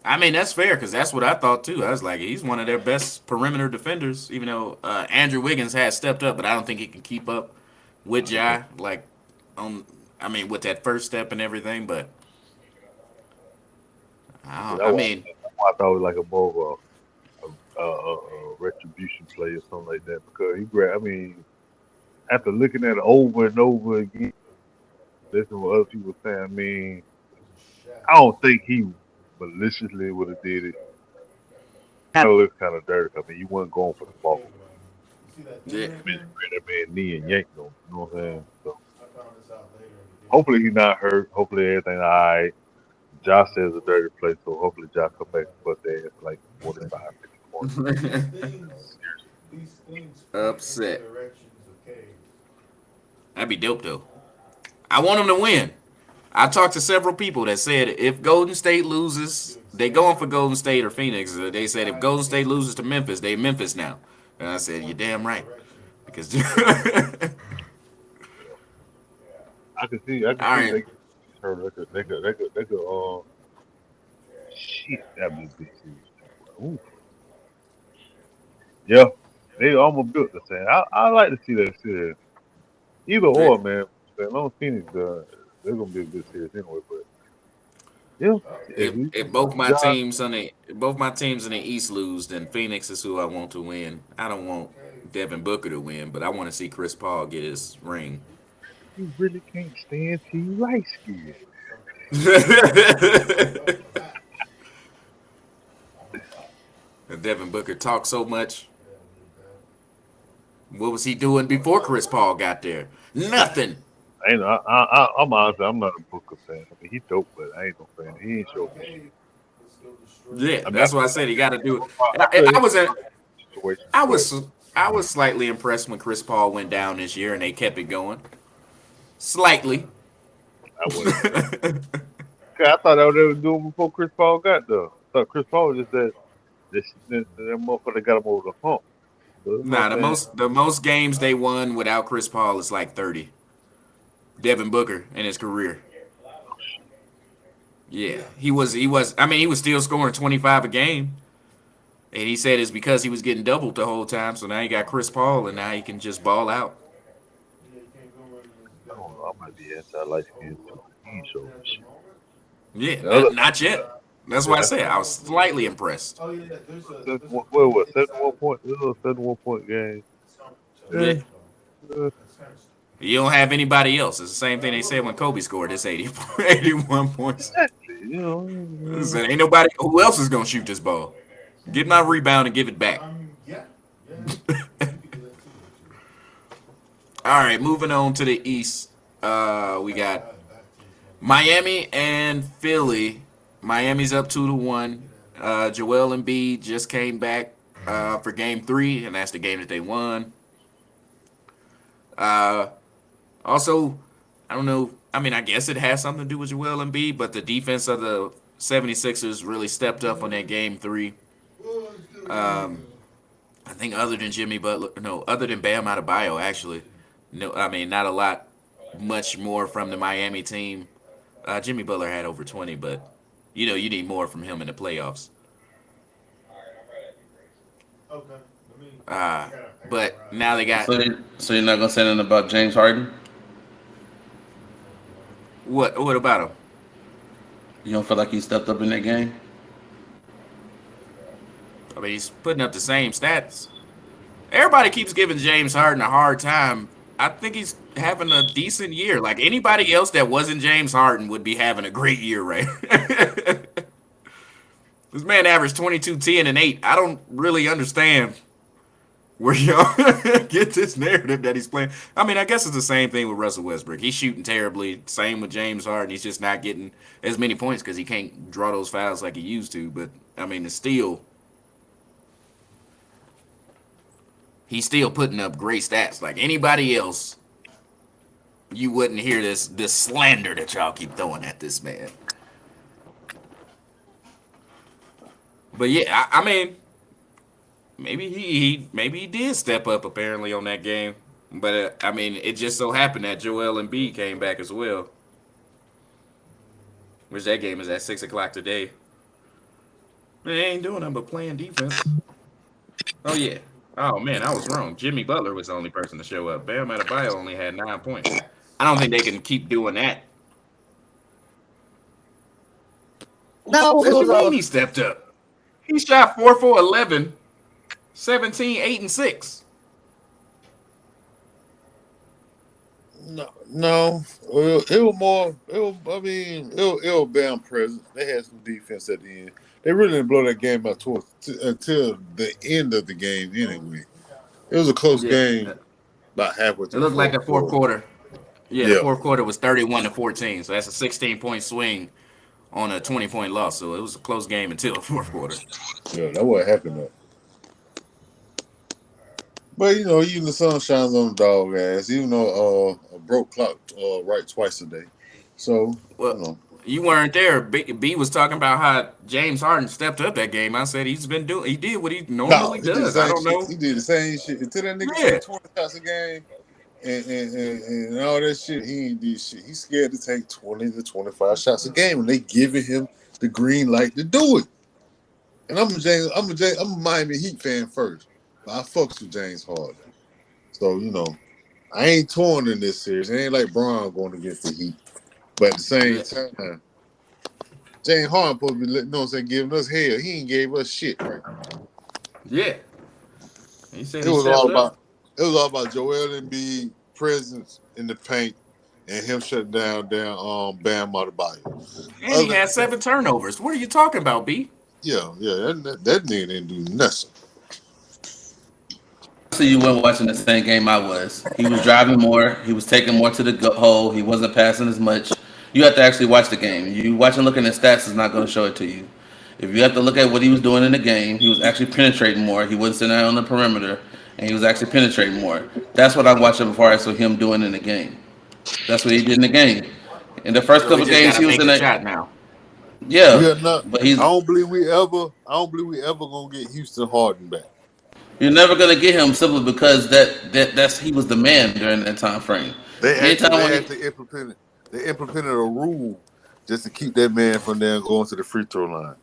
I mean, that's fair because that's what I thought too. I was like, he's one of their best perimeter defenders, even though Andrew Wiggins has stepped up, but I don't think he can keep up with Ja, like, on, I mean, with that first step and everything. But That's I why mean, I thought it was like a more of a retribution play or something like that because he grabbed. I mean, after looking at it over and over again, listening to what other people saying, I mean, I don't think he maliciously would have did it. Kind of looks kind of dirty. I mean, you wasn't going for the ball. yeah, I mean, that man knee and yanked him. You know what I'm saying? So hopefully he's not hurt. Hopefully everything all right. Josh says a dirty play, so hopefully Josh come back and put their ass like 45, 50 points. upset. That'd be dope though. I want him to win. I talked to several people that said if Golden State loses, they going for Golden State or Phoenix. They said if Golden State loses to Memphis, they Memphis now. And I said, you're damn right. Because I can All see right. they could hurt. Shit, that be a big series. Ooh. Yeah, they almost built the same. I like to see that series. Either or, man. As long as Phoenix, they're gonna be a good series anyway. But yeah, if we If both my Josh, teams on the both my teams in the East lose, then Phoenix is who I want to win. I don't want Devin Booker to win, but I want to see Chris Paul get his ring. you really can't stand T light skin. Devin Booker talked so much. What was he doing before Chris Paul got there? Nothing. I ain't. I'm honestly, I'm not a Booker fan. I mean, he dope, but I ain't no fan. He ain't show me shit. Yeah, I mean, that's why I said he got to do it. I feel I his was in, situation, I but was I was slightly impressed when Chris Paul went down this year and they kept it going. Slightly. I wasn't. I thought that was what they were doing before Chris Paul got there. I thought Chris Paul was just that motherfucker got him over the hump. So that's what Nah, I'm saying. the most games they won without Chris Paul is like 30. Devin Booker in his career. Yeah, he was. I mean, he was still scoring 25 a game, and he said it's because he was getting doubled the whole time. So now he got Chris Paul, and now he can just ball out. I don't know. I might be anti light skin too. He ain't showing me shit. Yeah, The other, not yet. That's why I said I was slightly impressed. what was 71 point? This was a 71 point game. Yeah, Yeah. Uh, you don't have anybody else. It's the same thing they said when Kobe scored his 81 points. exactly. You Said know. ain't nobody who else is gonna shoot this ball. Get my rebound and give it back. All right, moving on to the East. We got Miami and Philly. Miami's up 2-1. Joel Embiid just came back for Game 3, and that's the game that they won. Uh, also, I don't know. I mean, I guess it has something to do with Joel Embiid, but the defense of the 76ers really stepped up on that Game 3. Um, I think other than Jimmy Butler, no, other than Bam Adebayo, actually, no, I mean, not a lot, much more from the Miami team. Jimmy Butler had over 20, but you need more from him in the playoffs. Uh, but now they got So you're not gonna say anything about James Harden? what? What about him? You don't feel like he stepped up in that game? I mean, he's putting up the same stats. Everybody keeps giving James Harden a hard time. I think he's having a decent year. Like anybody else that wasn't James Harden would be having a great year, right? This man averaged 22, 10, and 8. I don't really understand where y'all get this narrative that he's playing. I mean, I guess it's the same thing with Russell Westbrook. He's shooting terribly. Same with James Harden. He's just not getting as many points because he can't draw those fouls like he used to. But I mean, he's still putting up great stats. Like anybody else, you wouldn't hear this slander that y'all keep throwing at this man. But yeah, I mean, maybe he did step up apparently on that game. But I mean, it just so happened that Joel Embiid came back as well. Which that game is at 6 o'clock today. They ain't doing nothing but playing defense. Oh yeah. Oh man, I was wrong. Jimmy Butler was the only person to show up. Bam Adebayo only had 9 points. I don't think they can keep doing that. No, it What was you mean he stepped up? He shot 4 for 11, 17, 8, and 6. no. It was more. I mean, it was Bam present. They had some defense at the end. They really didn't blow that game out until the end of the game. Anyway, it was a close Yeah. game about halfway It through the looked like fourth the fourth quarter. quarter. Yeah, the Yeah, fourth quarter was 31-14. So that's a 16-point swing on a 20-point loss. So it was a close game until the fourth quarter. yeah, that what happened though. But even the sun shines on the dog ass. Even though a broke clock right twice a day. So Well, you weren't there. B was talking about how James Harden stepped up that game. I said he did what he no, normally he did the does. I same don't shit. know. He did the same shit until that nigga Yeah. took 20 shots a game and all that shit. He ain't did shit. He's scared to take 20 to 25 shots a game, and they giving him the green light to do it. And I'm a Miami Heat fan first, but I fucks with James Harden. So I ain't torn in this series. It ain't like Braun going against the Heat. But at the same time, James Harden supposed to be giving us hell. He ain't gave us shit right now. Yeah. He said It he was stepped all up. about Joel Embiid presence in the paint and him shutting down Bam Adebayo. And he Other had than that, 7 turnovers. What are you talking about, B? yeah, that nigga didn't do nothing. So you weren't watching the same game I was. He was driving more. He was taking more to the hole. He wasn't passing as much. You have to actually watch the game. You watching looking at stats is not going to show it to you. If you have to look at what he was doing in the game, he was actually penetrating more. He wasn't sitting out on the perimeter, and he was actually penetrating more. That's what I'm watching before I saw him doing in the game. That's what he did in the game. In the first So he couple just games, got to he was make in the that. shot now. Yeah, We are not. but he's. I don't believe we ever gonna get Houston Harden back. You're never gonna get him simply because that's he was the man during that time frame. Anytime when he, They implemented a rule just to keep that man from there going to the free throw line.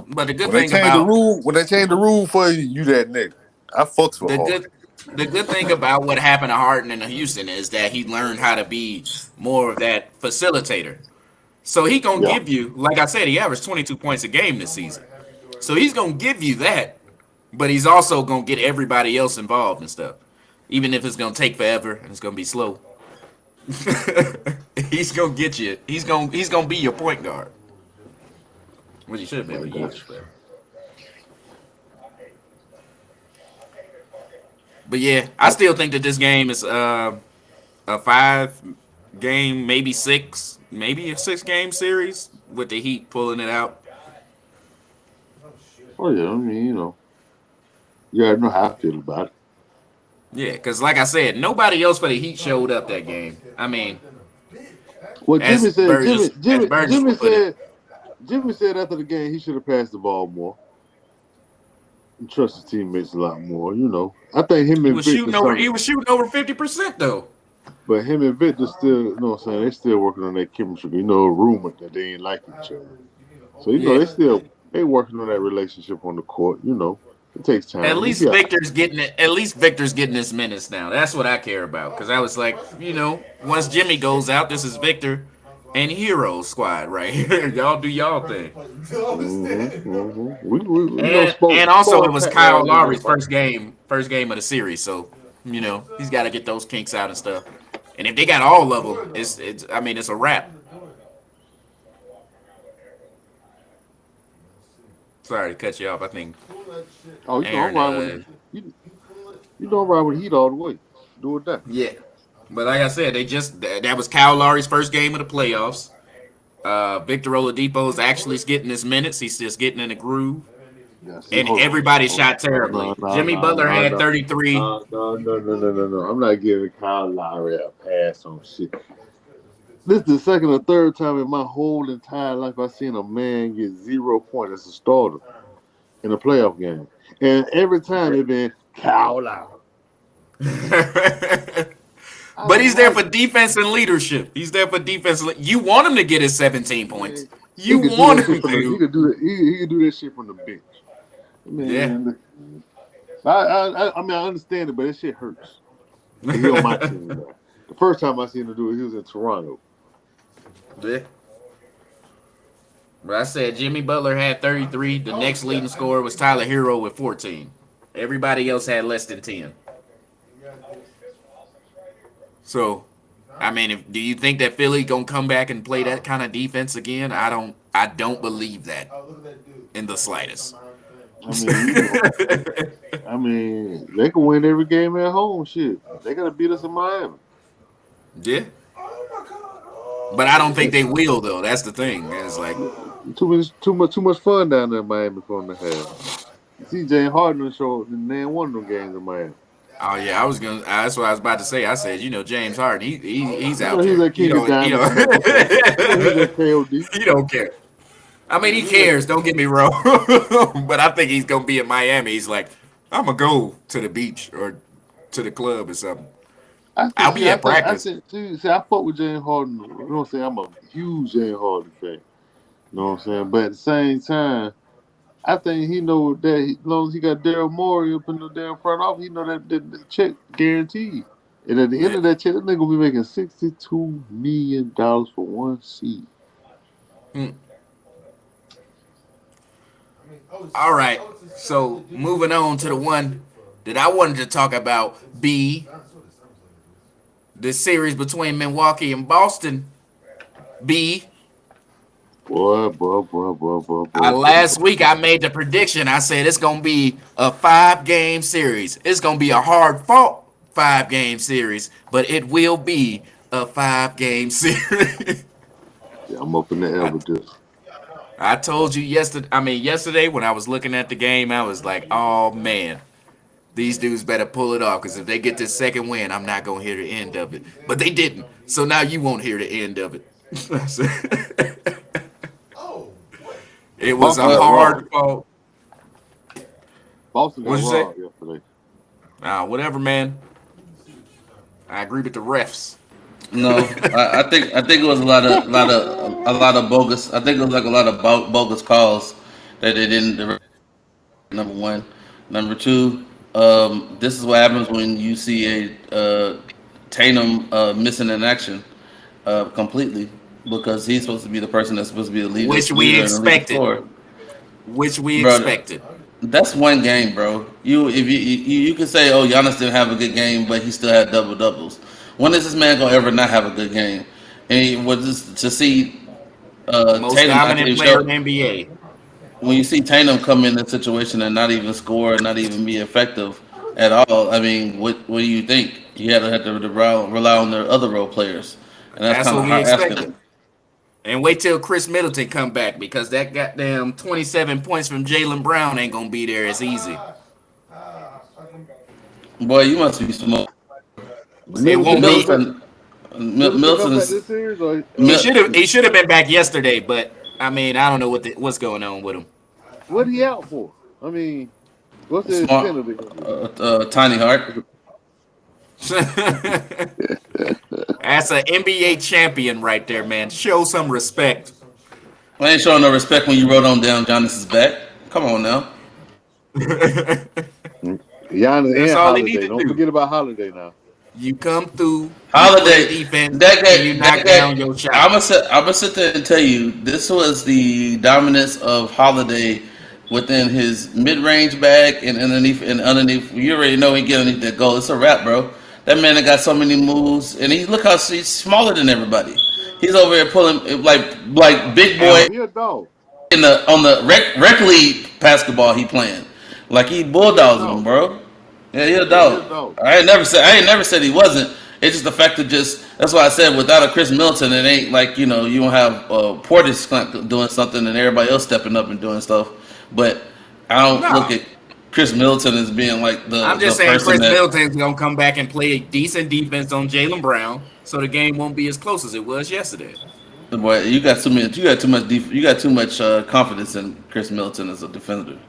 But the good When they thing change the about rule, for you, you that nigga. I fucks with the Harden. good the good thing about what happened to Harden in Houston is that he learned how to be more of that facilitator. So he gonna Yeah. give you, like I said, he averaged 22 points a game this season. So he's gonna give you that, but he's also gonna get everybody else involved and stuff. Even if it's gonna take forever and it's gonna be slow. He's gonna get you. He's gonna be your point guard. Which he should have been for years. But yeah, I still think that this game is a 5 game, maybe 6, maybe a 6 game series with the Heat pulling it out. Oh yeah, I mean, you gotta know how I feel about it. Yeah, because like I said, nobody else for the Heat showed up that game. I mean, Well, as Burgess would put it. Jimmy said after the game he should have passed the ball more and trust his teammates a lot more. I think him He and was Victor shooting over. He something, was shooting over 50% though. but him and Victor still, what I'm saying, they still working on that chemistry. Rumor that they ain't like each other. So Yeah. they working on that relationship on the court. It takes time. At least Victor's getting it. At least Victor's getting his minutes now. That's what I care about. Because I was like, once Jimmy goes out, this is Victor and Herro squad right here. Y'all do y'all thing. And also it was Kyle Lowry's first game of the series. So he's got to get those kinks out and stuff. And if they got all of them, it's a wrap. Sorry to cut you off. I think. Oh, you Aaron, don't ride with you don't ride with Heat all the way. Do it that. Yeah. But like I said, that was Kyle Lowry's first game of the playoffs. Victor Oladipo's actually getting his minutes. He's just getting in the groove. Yes. And everybody shot terribly. Jimmy Butler had 33. No. I'm not giving Kyle Lowry a pass on shit. This is the second or third time in my whole entire life I've seen a man get 0 points as a starter in a playoff game. And every time it's been Kyle Lowry. But he's there for defense and leadership. He's there for defense. You want him to get his 17 points. You could do want that shit him from the, he to. could do that. He could do that shit from the bench. Yeah. Man, I mean, I understand it, but that shit hurts. He on my team now. The first time I seen him do it, he was in Toronto. Yeah. But I said Jimmy Butler had 33. The next leading scorer was Tyler Herro with 14. Everybody else had less than 10. So, I mean, do you think that Philly gonna come back and play that kind of defense again? I don't believe that in the slightest. I mean, they can win every game at home. Shit, they gotta beat us in Miami. Yeah. But I don't think they will though. That's the thing. It's like Too much fun down there in Miami for them to have. See, James Harden showed and won them games in Miami. oh yeah, that's what I was about to say. I said, James Harden, he's out He's there. that King of Diamonds. He's that KOD. He don't care. I mean, he cares. Don't get me wrong, but I think he's gonna be in Miami. He's like, I'm gonna go to the beach or to the club or something. I'll be at practice. I fuck with James Harden. You know what I'm saying? I'm a huge James Harden fan. You know what I'm saying? But at the same time, I think he know that as long as he got Daryl Morey up in the damn front office, he know that the check guaranteed. And at the end of that check, that nigga gonna be making $62 million for one seat. All right. So moving on to the one that I wanted to talk about, the series between Milwaukee and Boston. Boy. Last week I made the prediction. I said it's gonna be a 5-game series. It's gonna be a hard-fought 5-game series, but it will be a 5-game series. Yeah, I'm up in the air with this. I told you yesterday when I was looking at the game, I was like, oh man, these dudes better pull it off, because if they get this second win, I'm not gonna hear the end of it. But they didn't, so now you won't hear the end of it. It was a hard fought. Boston got What'd you say? robbed yesterday. Whatever, man. I agree with the refs. No, I think it was a lot of bogus. I think it was like a lot of bogus calls that they didn't. Number one, number two. This is what happens when you see a Tatum missing in action completely, because he's supposed to be the person that's supposed to be the leader, Which we and the leading expected. scorer. Which we Bro, expected. That's one game, bro. If you can say, oh, Giannis didn't have a good game, but he still had double doubles. When is this man gonna ever not have a good game? And what just to see Most Tatum dominant player in the NBA. when you see Tatum come in this situation and not even score, not even be effective at all, I mean, what do you think? You have to rely on their other role players, and that's kind what of we hard expected. asking. And wait till Chris Middleton come back, because that goddamn 27 points from Jaylen Brown ain't gonna be there as easy. Boy, you must be smart. It won't be. Milton's this series, or, He should have been back yesterday, but I mean, I don't know what's going on with him. what he out for? I mean, what's the smart, extent of it? tiny heart. That's an NBA champion right there, man. Show some respect. I ain't showing no respect when you wrote on down Giannis's back. Come on now. Giannis That's and all he need Holiday. to Don't do. forget about Holiday now. You come through, Holiday you play defense, that and game, you knock down your shot. I'm gonna sit there and tell you, this was the dominance of Holiday within his mid-range bag and underneath. You already know he get underneath that goal. It's a wrap, bro. That man that got so many moves, and look how he's smaller than everybody. He's over here pulling like big boy He a dog. on the rec league basketball he playing. Like he bulldogs him, bro. Yeah, he a dog. I ain't never said he wasn't. It's just the fact that that's why I said without a Chris Middleton, it ain't like you don't have Portis doing something and everybody else stepping up and doing stuff. But I don't look at Chris Middleton as being like the. I'm just the saying person Chris that, Middleton's gonna come back and play a decent defense on Jaylen Brown, so the game won't be as close as it was yesterday. Boy, you got too much confidence in Chris Middleton as a defender.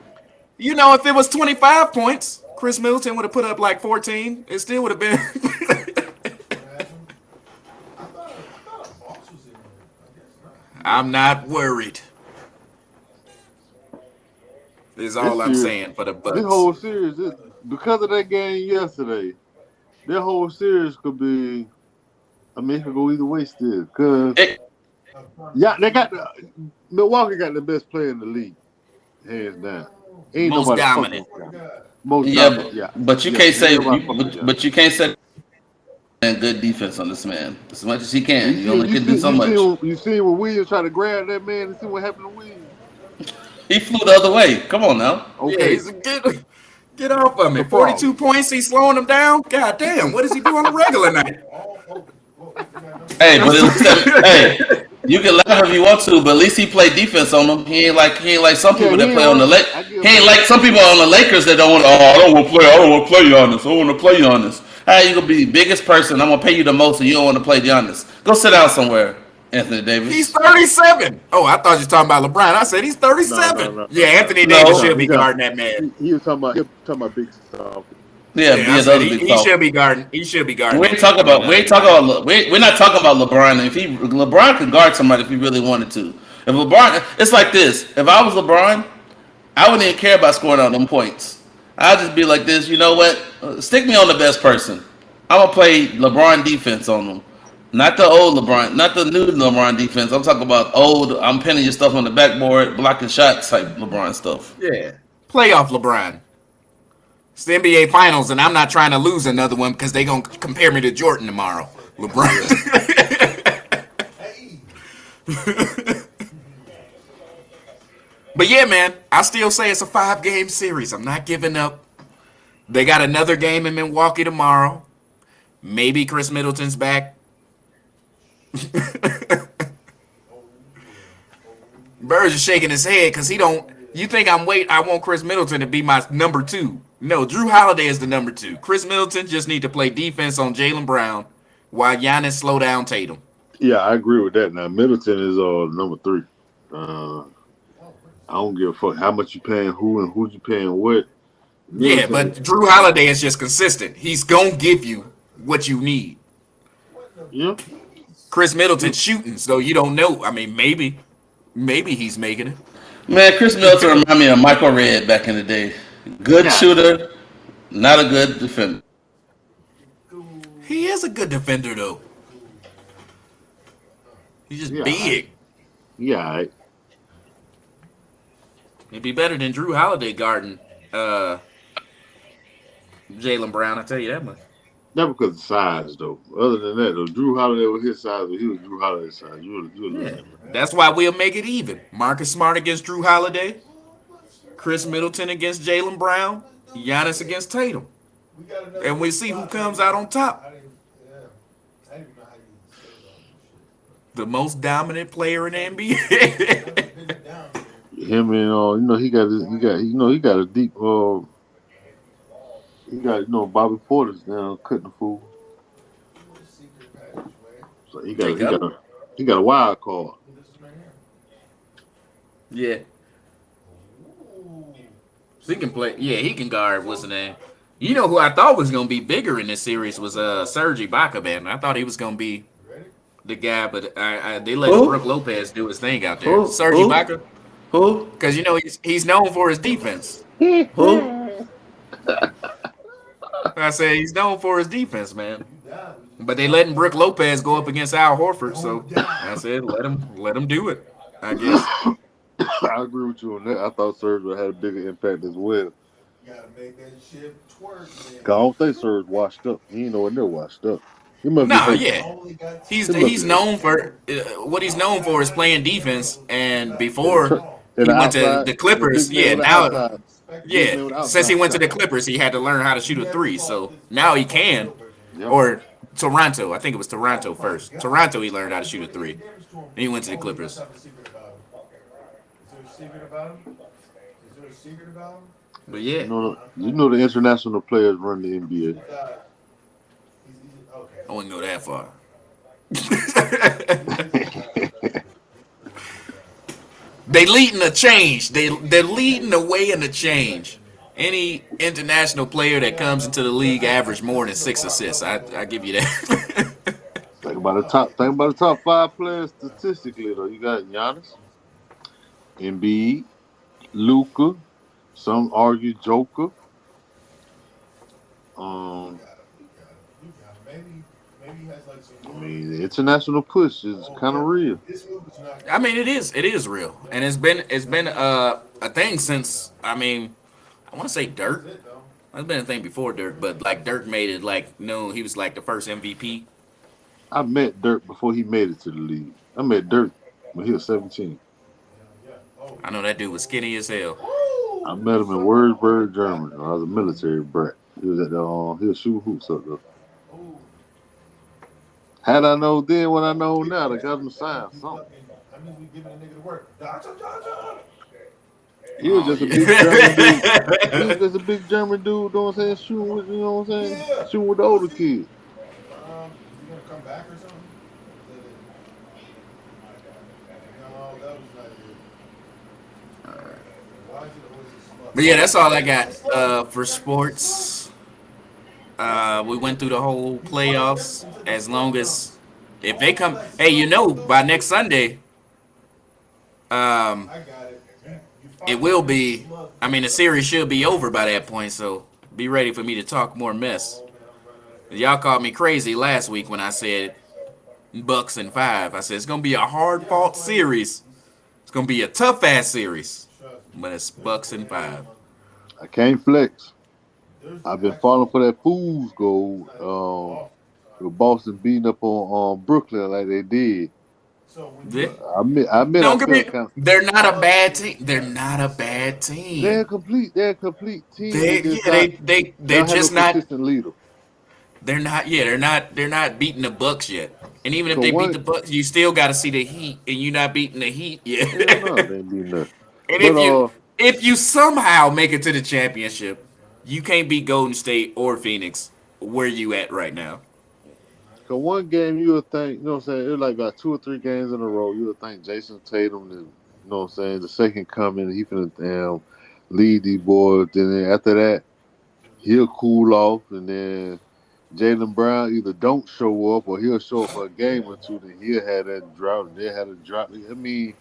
If it was 25 points, Chris Middleton would have put up like 14. It still would have been. I'm not worried. Is all I'm saying for the Bucks. This whole series, because of that game yesterday, that whole series could be. I mean, it could go either way still. Cause they got Milwaukee got the best player in the league, hands down. Ain't Most nobody dominant. Most Yeah, dominant. Yeah, but you can't say, but you can't say good defense on this man as much as he can. You only can do so much. You see when Williams tried to grab that man and see what happened to Williams. He flew the other way. Come on now. Okay, Yeah, he's get off of me. 42 points. He's slowing him down. God damn, what does he do on a regular night? Hey, but hey, you can laugh if you want to, but at least he played defense on them. He ain't like some people that play on the Lakers. He ain't like some people on the Lakers that don't want. Oh, I don't want to play. I don't want to play Giannis. I want to play Giannis. How you gonna be the biggest person? I'm gonna pay you the most, and you don't want to play Giannis. Go sit down somewhere, Anthony Davis. He's 37. Oh, I thought you were talking about LeBron. I said he's 37. No. Yeah, Anthony Davis should be guarding that man. He was talking about big stuff. Yeah, I said he should be guarding. He should be guarding. We're not talking about LeBron. If LeBron could guard somebody if he really wanted to. If LeBron, it's like this. If I was LeBron, I wouldn't even care about scoring on them points. I'd just be like this. You know what? Stick me on the best person. I'm gonna play LeBron defense on them. Not the old LeBron, not the new LeBron defense. I'm talking about old. I'm pinning your stuff on the backboard, blocking shots type LeBron stuff. Yeah, playoff LeBron. It's the NBA Finals, and I'm not trying to lose another one because they're going to compare me to Jordan tomorrow. LeBron. But yeah, man, I still say it's a 5-game series. I'm not giving up. They got another game in Milwaukee tomorrow. Maybe Chris Middleton's back. Burrs is shaking his head because he don't. You think I want Chris Middleton to be my number 2. No, Drew Holiday is the number 2. Chris Middleton just need to play defense on Jaylen Brown while Giannis slow down Tatum. Yeah, I agree with that. Now Middleton is number 3. I don't give a fuck how much you paying who and who you paying what. Middleton, yeah, but Drew Holiday is just consistent. He's gonna give you what you need. Yeah. Chris Middleton shooting, so you don't know. I mean, maybe he's making it. Man, Chris Middleton remind me of Michael Redd back in the day. Good shooter, not a good defender. He is a good defender, though. He's just big. Yeah, all right. He'd be better than Drew Holiday guarding Jaylen Brown, I tell you that much. Not because of size, though. Other than that, though, Drew Holiday was his size, but he was Drew Holiday's size. That's why we'll make it even. Marcus Smart against Drew Holiday, Chris Middleton against Jaylen Brown, Giannis against Tatum. And we see who comes out on top. The most dominant player in the NBA. Him and he got a deep he got Bobby Porter's now cutting the fool. So he got a wild card. Yeah. So he can play. Yeah, he can guard. What's the name? You know who I thought was gonna be bigger in this series was Serge Ibaka, man. I thought he was gonna be the guy, but they let Brook Lopez do his thing out there. Serge Ibaka. Who? Because he's known for his defense. Who? I said he's known for his defense, man. But they letting Brook Lopez go up against Al Horford, so I said let him do it. I guess. I agree with you on that. I thought Serge would have had a bigger impact as well. Gotta make that shit twerk, man. I don't think Serge washed up. He ain't nowhere near washed up. He must He's known for what he's known for is playing defense, and before he went to the Clippers, since he went to the Clippers, he had to learn how to shoot a 3. So now he can, or Toronto. I think it was Toronto first. Toronto, he learned how to shoot a 3. Then he went to the Clippers. Is there a secret about him? But yeah, you know the international players run the NBA. I wouldn't go that far. They leading a change. They're leading the way in the change. Any international player that comes into the league average more than 6 assists. I give you that. Think Think about the top 5 players statistically though. You got Giannis, Embiid, Luca. Some argue Joker. Um, You got him. Maybe he has like some I more. mean, the international push is Oh kind of yeah, real. this move is not. I mean, it is real, and it's been a thing since I want to say That's Dirk. it though. It's been a thing before Dirk, but like Dirk made it like no, he was like the first MVP. I met Dirk before he made it to the league. I met Dirk when he was 17. Yeah. Oh. I know that dude was skinny as hell. I Woo! met him in Würzburg, Germany. I was a military brat. He was at the he was shooting hoops up there. Oh. Had I known then what I know now, I got him to sign something. That means we giving a nigga the work. Dodger. He was Oh just a big German dude. He was yeah. just a big German dude, you know what I'm saying? Shooting with, you know what I'm saying? Yeah. Shooting with the older kids. Is he gonna come back or something? No, that was not it. Why is it always a slug? But yeah, that's all I got for sports. We went through the whole playoffs. As long as if they come, hey, by next Sunday, um, I got it. You it finally will missed the be. slug. I mean, the series should be over by that point. So be ready for me to talk more mess. Oh man, I'm running out. Y'all called me crazy last week when I said Bucks and 5. I said it's gonna be a hard fought series. It's gonna be a tough ass series, Trust me. but it's Bucks and 5. I can't flex. There's I've been actually falling for that fool's gold. off. With Boston beating up on Brooklyn like they did. So when They- you But I admit I Don't get me. felt kind of, They're not a bad team. They're not a bad they're a team. complete team. They They just yeah not they they they're don't have no just not. consistent leader. They're not beating the Bucks yet. And even if So they beat the one Bucks, you still got to see the Heat, and you're not beating the Heat yet. hell no, they ain't beating nothing. And But if you somehow make it to the championship, you can't beat Golden State or Phoenix where you at right now. cause one game you would think, you know what I'm saying, it's like about 2 or 3 games in a row, you would think Jason Tatum is, you know what I'm saying, the second coming, he finna lead these boys. Then after that, he'll cool off, and then Jalen Brown either don't show up or he'll show up for a game or two. Then he'll have that drought, and they'll have a drop. I mean,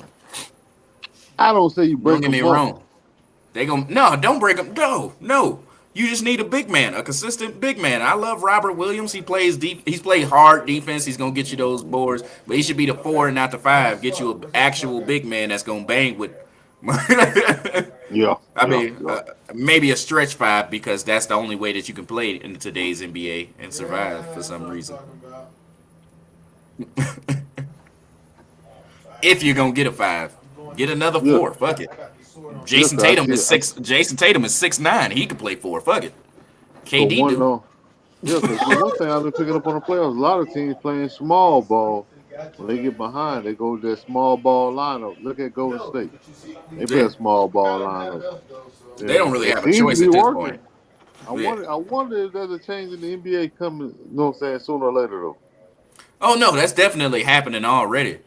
I don't say you Don't break get me them up. wrong. No, don't break them. No. You just need a big man, a consistent big man. I love Robert Williams. He plays deep. He's played hard defense. He's gonna get you those boards, but he should be the 4 and not the 5. Get you an actual big man that's gonna bang with. Yeah, I yeah, mean, yeah. maybe a stretch 5 because that's the only way that you can play in today's NBA and survive for That's some what I'm reason. talking about. If you're gonna get a 5, get another Yeah. 4. Fuck it. I got the sword on. Jason Look, I Tatum see. is 6. Jason Tatum is 6'9". He can play 4. Fuck it. So KD one, do. yeah, because one thing I've been picking up on the playoffs, a lot of teams playing small ball. Got When you, they get man. behind, they go to that small ball lineup. Look at Golden No, State. but you see, They we play Yeah. a small ball got him at lineup. enough though. So They don't Yeah, really it have a seems to choice be at this working. point. I Yeah. wonder if there's a change in the NBA coming. You know what I'm saying? Sooner or later, though. Oh no, that's definitely happening already.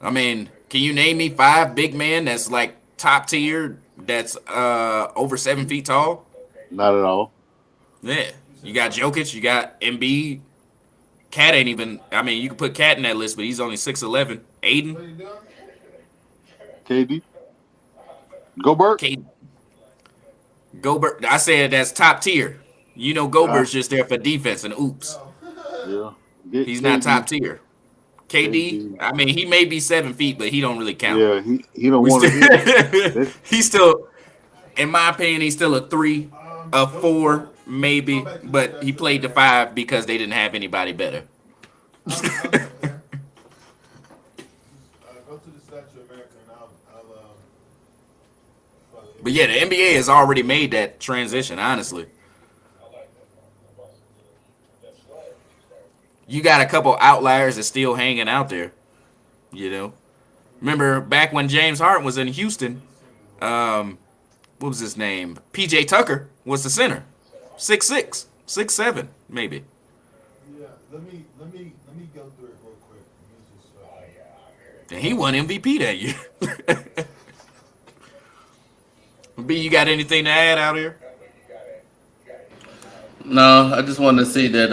I mean, can you name me 5 big men that's like top tier that's over 7 feet tall? Not at all. Yeah. You got Jokic, you got Embiid. Cat ain't even. I mean, you can put Cat in that list, but he's only 6'11". Aiden, what are you doing? KD, Gobert. Kate, Gobert. I said that's top tier. Ah, Gobert's just there for defense and oops. yeah. Get He's not top KD. tier. KD, KD. I mean, he may be 7 feet, but he don't really count. Yeah, he don't We want still, to hit. That, he's still, in my opinion, he's still a 3, a Go 4, go maybe, back to the but he statue of played the America. 5 because they didn't have anybody better. I'll get there. Go to the Statue of America and I'll fuck But it. yeah, the NBA has already made that transition, honestly. You got a couple outliers that's still hanging out there, you know. Remember back when James Harden was in Houston, what was his name? PJ Tucker was the center. 6'6", 6'7", maybe. Yeah, let me go through it real quick. Let me just, And he won MVP that year. B, you got anything to add out here? No, I just wanted to see that.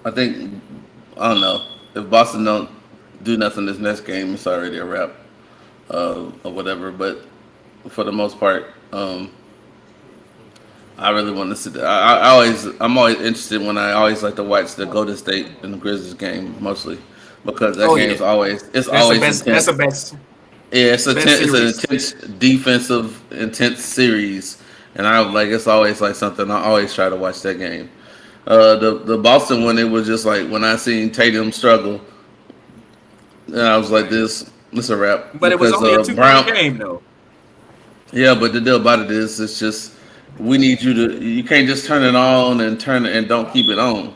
I think I don't know. If Boston don't do nothing this next game, it's already a wrap, or whatever. But for the most part, I really want to see. I'm always interested when I always like to watch the Golden State and the Grizzlies game mostly because that Oh game's yeah, always it's that's the always best. That's the intense. best Yeah, best it's an series. intense defensive, intense series, and I like it's always like something I always try to watch that game. The Boston one, it was just like when I seen Tatum struggle, and I was like, this a wrap But it was because only a 2 point Brown. game though. Yeah, but the deal about it is, it's just we need you to. You can't just turn it on and turn it and don't keep it on.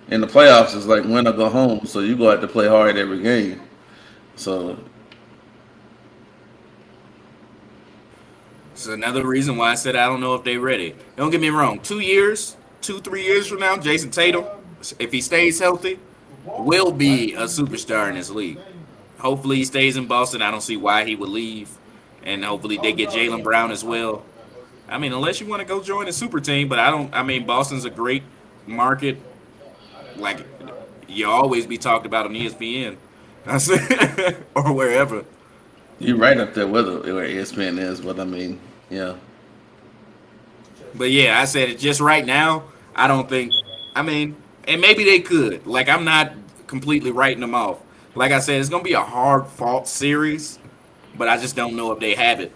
In the playoffs, it's like win or go home, so you go out to play hard every game. So It's another reason why I said I don't know if they're ready. Don't get me wrong. 2 years, 3 years from now, Jason Tatum, if he stays healthy, will be a superstar in this league. Hopefully he stays in Boston. I don't see why he would leave. And hopefully they get Jalen Brown as well. I mean, unless you want to go join a super team, but I don't. I mean, Boston's a great market. Like you always be talked about on ESPN, or wherever. you right up there with it, where ESPN is, but I mean, yeah, But yeah, I said it just right now. I don't think. I mean, and maybe they could. Like I'm not completely writing them off. Like I said, it's gonna be a hard fought series, but I just don't know if they have it.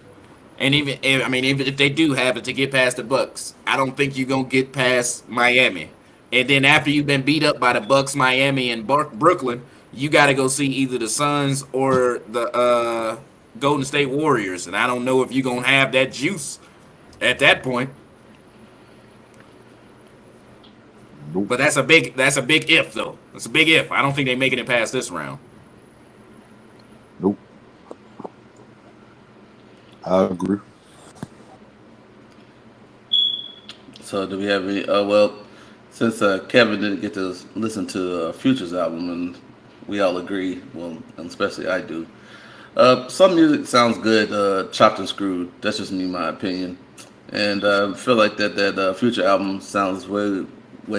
And I mean, even if they do have it to get past the Bucks, I don't think you're gonna get past Miami. And then after you've been beat up by the Bucks, Miami, and Brooklyn, you got to go see either the Suns or the Golden State Warriors. And I don't know if you're gonna have that juice at that point. Nope. But that's a big if though. It's a big if. I don't think they're making it past this round. Nope. I agree. So do we have any? Well, since Kevin didn't get to listen to Future's album, and we all agree, well, and especially I do. Some music sounds good, chopped and screwed. That's just me, my opinion. And I feel like that Future album sounds way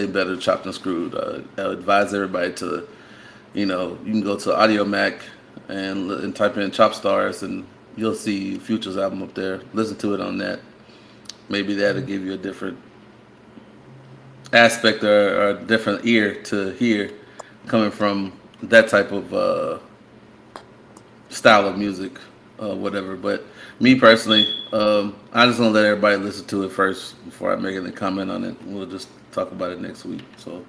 better chopped and screwed. I would advise everybody to, you can go to Audio Mac and type in Chop Stars, and you'll see Future's album up there. Listen to it on that. Maybe that'll give you a different aspect or a different ear to hear coming from that type of style of music, whatever. But me personally, I just want to let everybody listen to it first before I make any comment on it. We'll just talk about it next week. So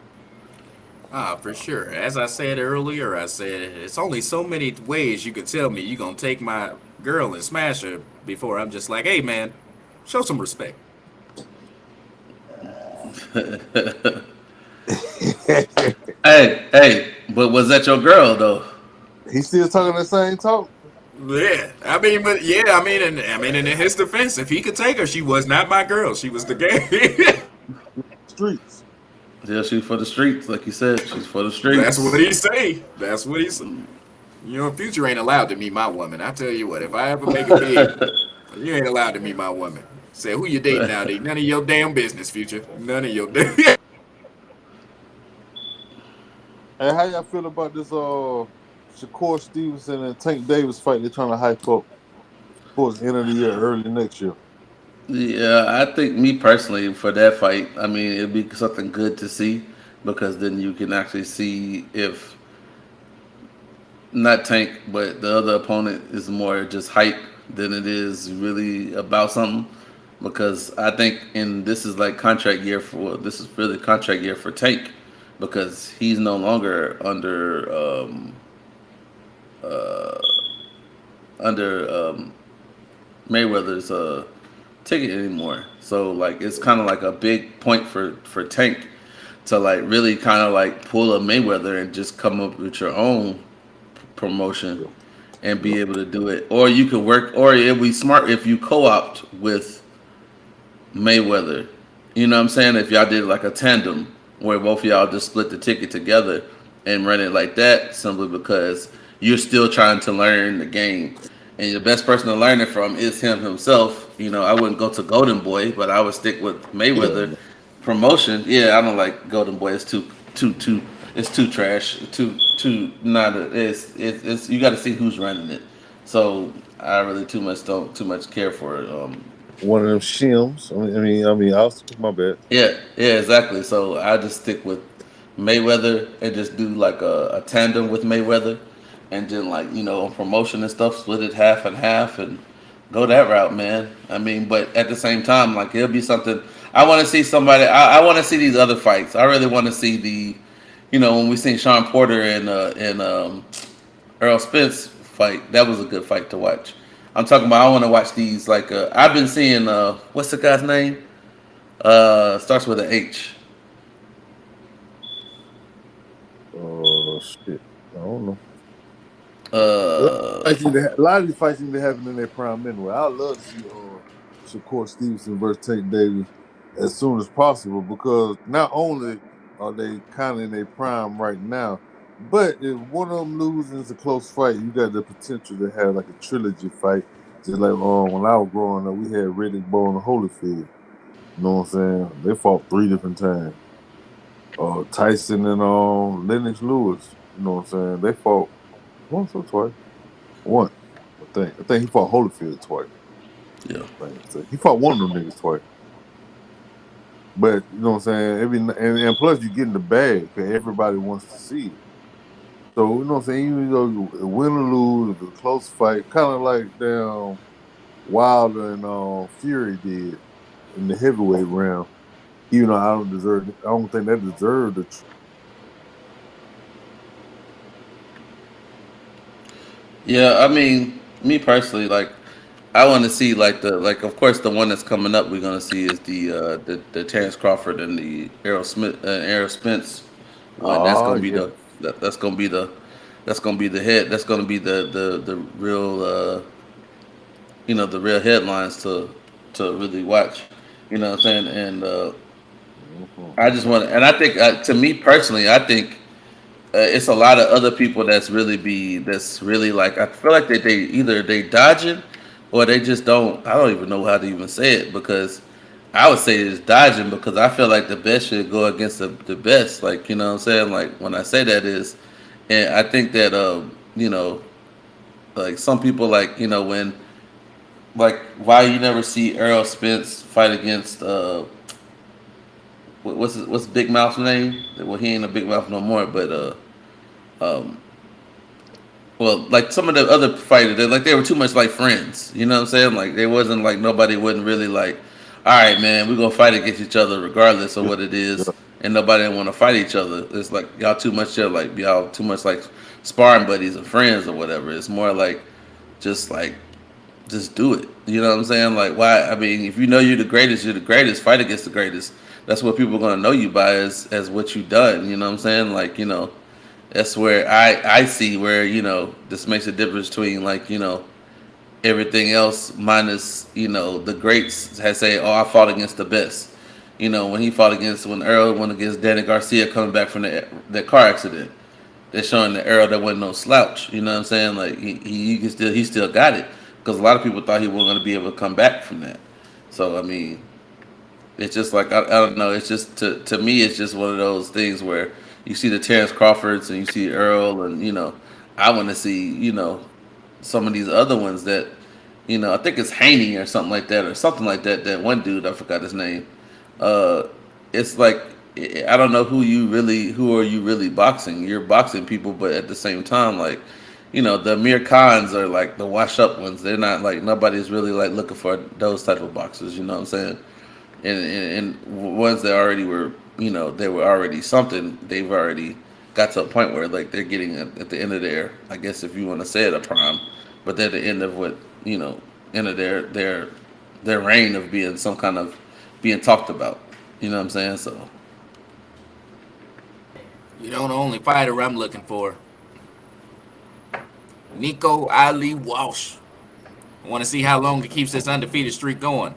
Ah, for sure. As I said earlier, I said it's only so many ways you could tell me you're gonna take my girl and smash her before I'm just like, hey man, show some respect. hey, but was that your girl though? He still talking the same talk. Yeah, I mean, but yeah, I mean, in his defense, if he could take her, she was not my girl. She was the game. Streets. Yeah, she's for the streets, like you said. She's for the streets. That's what he say. That's what he say. You know, Future ain't allowed to meet my woman. I tell you what, if I ever make it big, you ain't allowed to meet my woman. Say, who you dating nowadays? None of your damn business, Future. None of your damn. Hey, how y'all feel about this Shakur Stevenson and Tank Davis fight they're trying to hype up towards the end of the year, early next year? Yeah, I think me personally for that fight, I mean, it'd be something good to see because then you can actually see if not Tank, but the other opponent is more just hype than it is really about something. Because I think, and this is like contract year for this is really contract year for Tank because he's no longer uh, under Mayweather's ticket anymore. So like it's kind of like a big point for Tank to like really kind of like pull a Mayweather and just come up with your own promotion and be able to do it. Or you could work, or it'd be smart if you co-opt with Mayweather. You know what I'm saying? If y'all did like a tandem where both of y'all just split the ticket together and run it like that, simply because you're still trying to learn the game. And the best person to learn it from is him himself. You know, I wouldn't go to Golden Boy, but I would stick with Mayweather promotion. Yeah, I don't like Golden Boy. It's too it's too trash, too not. It's you got to see who's running it. So I really too much care for it. One of them shims. I mean, my bad. Yeah, exactly. So I just stick with Mayweather and just do like a tandem with Mayweather, and then like on promotion and stuff, split it half and half, and go that route, man. I mean, but at the same time, like it'll be something. I want to see somebody. I want to see these other fights. I really want to see when we seen Sean Porter and Earl Spence fight. That was a good fight to watch. I'm talking about. I want to watch these. Like I've been seeing. What's the guy's name? Starts with an H. Oh shit. I don't know. Uh, A lot of these fights need to happen in their prime anyway. I'd love to see Shakur Stevenson versus Tank Davis as soon as possible because not only are they kind of in their prime right now, but if one of them loses it's a close fight, you got the potential to have like a trilogy fight. Just like when I was growing up, we had Riddick Bowe and Holyfield. You know what I'm saying? They fought 3 different times. Tyson and Lennox Lewis. You know what I'm saying? They fought once or twice. Once, I think. I think he fought Holyfield twice. yeah. So he fought one of them niggas twice. But you know what I'm saying? And plus you get in the bag because everybody wants to see it. So you know what I'm saying? Even though you win or lose, if it's a close fight, kind of like down Wilder and Fury did in the heavyweight round. Even though I don't think they deserve the. Yeah, I mean, me personally, like, I want to see of course the one that's coming up. We're gonna see is the Terrence Crawford and the Errol Spence one. That's Oh gonna be yeah. that's gonna be that's gonna be the head. That's gonna be the real the real headlines to really watch. You know what I'm saying? And Mhm. I just want to, and I think to me personally, I think it's a lot of other people that's really like I feel like they either they dodging or they just don't. I don't even know how to even say it because I would say it's dodging because I feel like the best should go against the best. Like what I'm saying. Like when I say that is, and I think that like some people like when like why you never see Errol Spence fight against what's Big Mouth's name? Well, he ain't a Big Mouth no more, but um well, like some of the other fighters, they were too much like friends. You know what I'm saying? Like they wasn't like nobody wouldn't really like, all right, man, we're gonna fight against each other regardless of Yeah, what it yeah. is, and nobody want to fight each other. It's like y'all too much, y'all too much like sparring buddies and friends or whatever. It's more just like just do it. You know what I'm saying? Like why? I mean, if you know you're the greatest, you're the greatest. Fight against the greatest. That's what people are gonna know you by as what you done. You know what I'm saying? Like that's where I see where this makes a difference between everything else minus the greats has say, oh, I fought against the best. When he fought against when Earl went against Danny Garcia coming back from the car accident, they're showing the Earl that wasn't no slouch. You know what I'm saying? Like he still got it because a lot of people thought he wasn't going to be able to come back from that. So I mean, it's just like I don't know. It's just to me, it's just one of those things where you see the Terrence Crawfords and you see Earl, and I want to see some of these other ones that I think it's Haney or something like that, or something like that. That one dude, I forgot his name. Uh, it's like I don't know who are you really boxing? You're boxing people, but at the same time, like the Amir Khans are like the wash up ones. They're not like nobody's really like looking for those type of boxers. You know what I'm saying? And ones that already were they were already something. They've already got to a point where like they're getting at the end of their, I guess if you want to say it, a prime, but they're at the end of what end of their reign of being some kind of being talked about. You know what I'm saying? So You know the only fighter I'm looking for, Nico Ali Walsh. I want to see how long he keeps this undefeated streak going.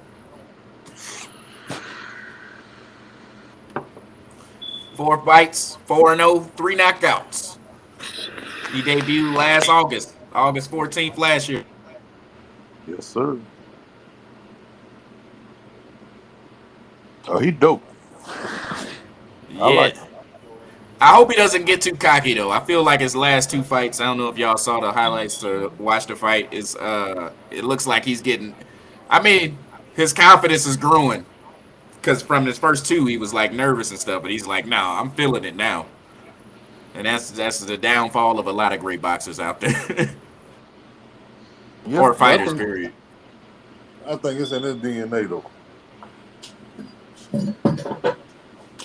4 fights, 4-0, 3 knockouts. He debuted last August, August 14th last year. Yes, sir. Oh, he dope. I like Yeah, him. I hope he doesn't get too cocky though. I feel like his last two fights. I don't know if y'all saw the highlights or watched the fight. Is it looks like he's getting. I mean, his confidence is growing because from his first two, he was like nervous and stuff, but he's like, "No, I'm feeling it now." And that's the downfall of a lot of great boxers out there, Yeah, or but fighters. Period. I think it's in his DNA though.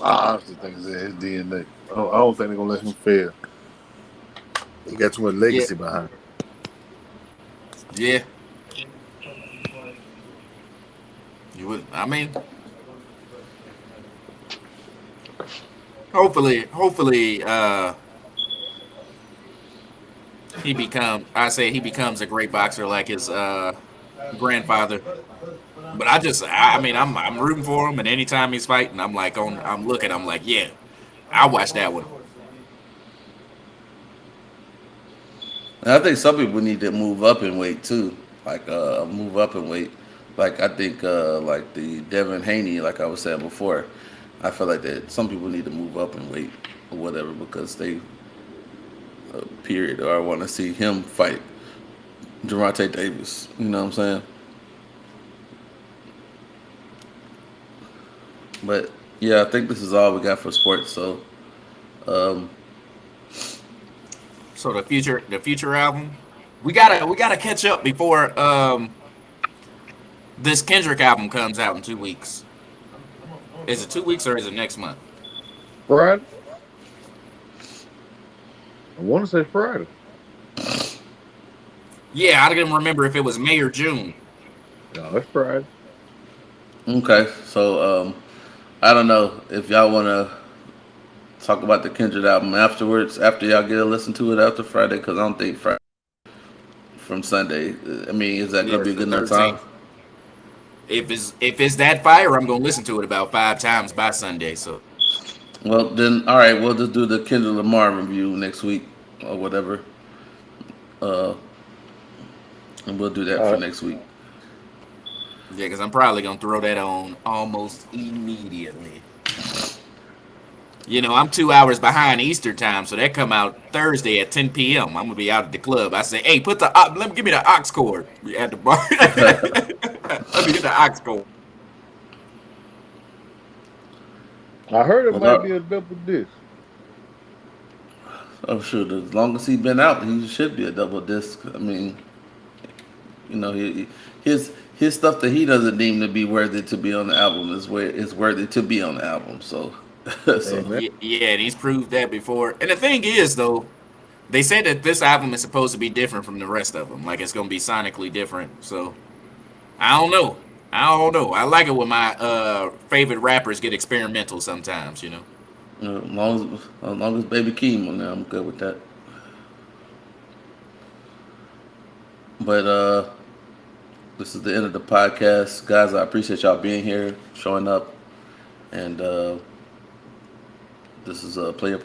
I honestly think it's in his DNA. I don't think they're gonna let him fail. He got too much Yeah, legacy behind him. yeah. You would. I mean, hopefully, he become. I say he becomes a great boxer like his grandfather. But I mean, I'm rooting for him, and anytime he's fighting, I'm like I'm looking, I'm like, yeah, I watch that one. And I think some people need to move up in weight too, like move up in weight. Like I think like the Devin Haney, like I was saying before, I feel like that some people need to move up in weight or whatever because they period or I want to see him fight Gervonta Davis. You know what I'm saying? But yeah, I think this is all we got for sports. So um, So the future album, we gotta catch up before this Kendrick album comes out in 2 weeks. Is it 2 weeks or is it next month? Friday. I want to say Friday. Yeah, I didn't remember if it was May or June. No, it's Friday. okay, so I don't know if y'all want to talk about the Kendrick album afterwards, after y'all get to listen to it after Friday, because I don't think Friday from Sunday. I mean, is that Yeah, gonna be it's a the good enough time? 13th. If it's that fire, I'm gonna listen to it about 5 times by Sunday. So Well, then, all right, we'll just do the Kendrick Lamar review next week or whatever, uh, and we'll do that All for right. next week. yeah, because I'm probably gonna throw that on almost immediately. I'm 2 hours behind Eastern time, so that come out Thursday at 10 p.m. I'm gonna be out at the club. I say, hey, give me the aux cord at the bar. Let me get the aux cord. I heard it might be Well, a double disc. oh, sure. As long as he's been out, he should be a double disc. I mean, his stuff that he doesn't deem to be worthy to be on the album is worthy to be on the album. So, so Amen. Yeah, and he's proved that before. And the thing is, though, they said that this album is supposed to be different from the rest of them. Like it's gonna be sonically different. So I don't know. I don't know. I like it when my favorite rappers get experimental sometimes. as long as Baby Keem on there, I'm good with that. But this is the end of the podcast, guys. I appreciate y'all being here, showing up, and this is a player.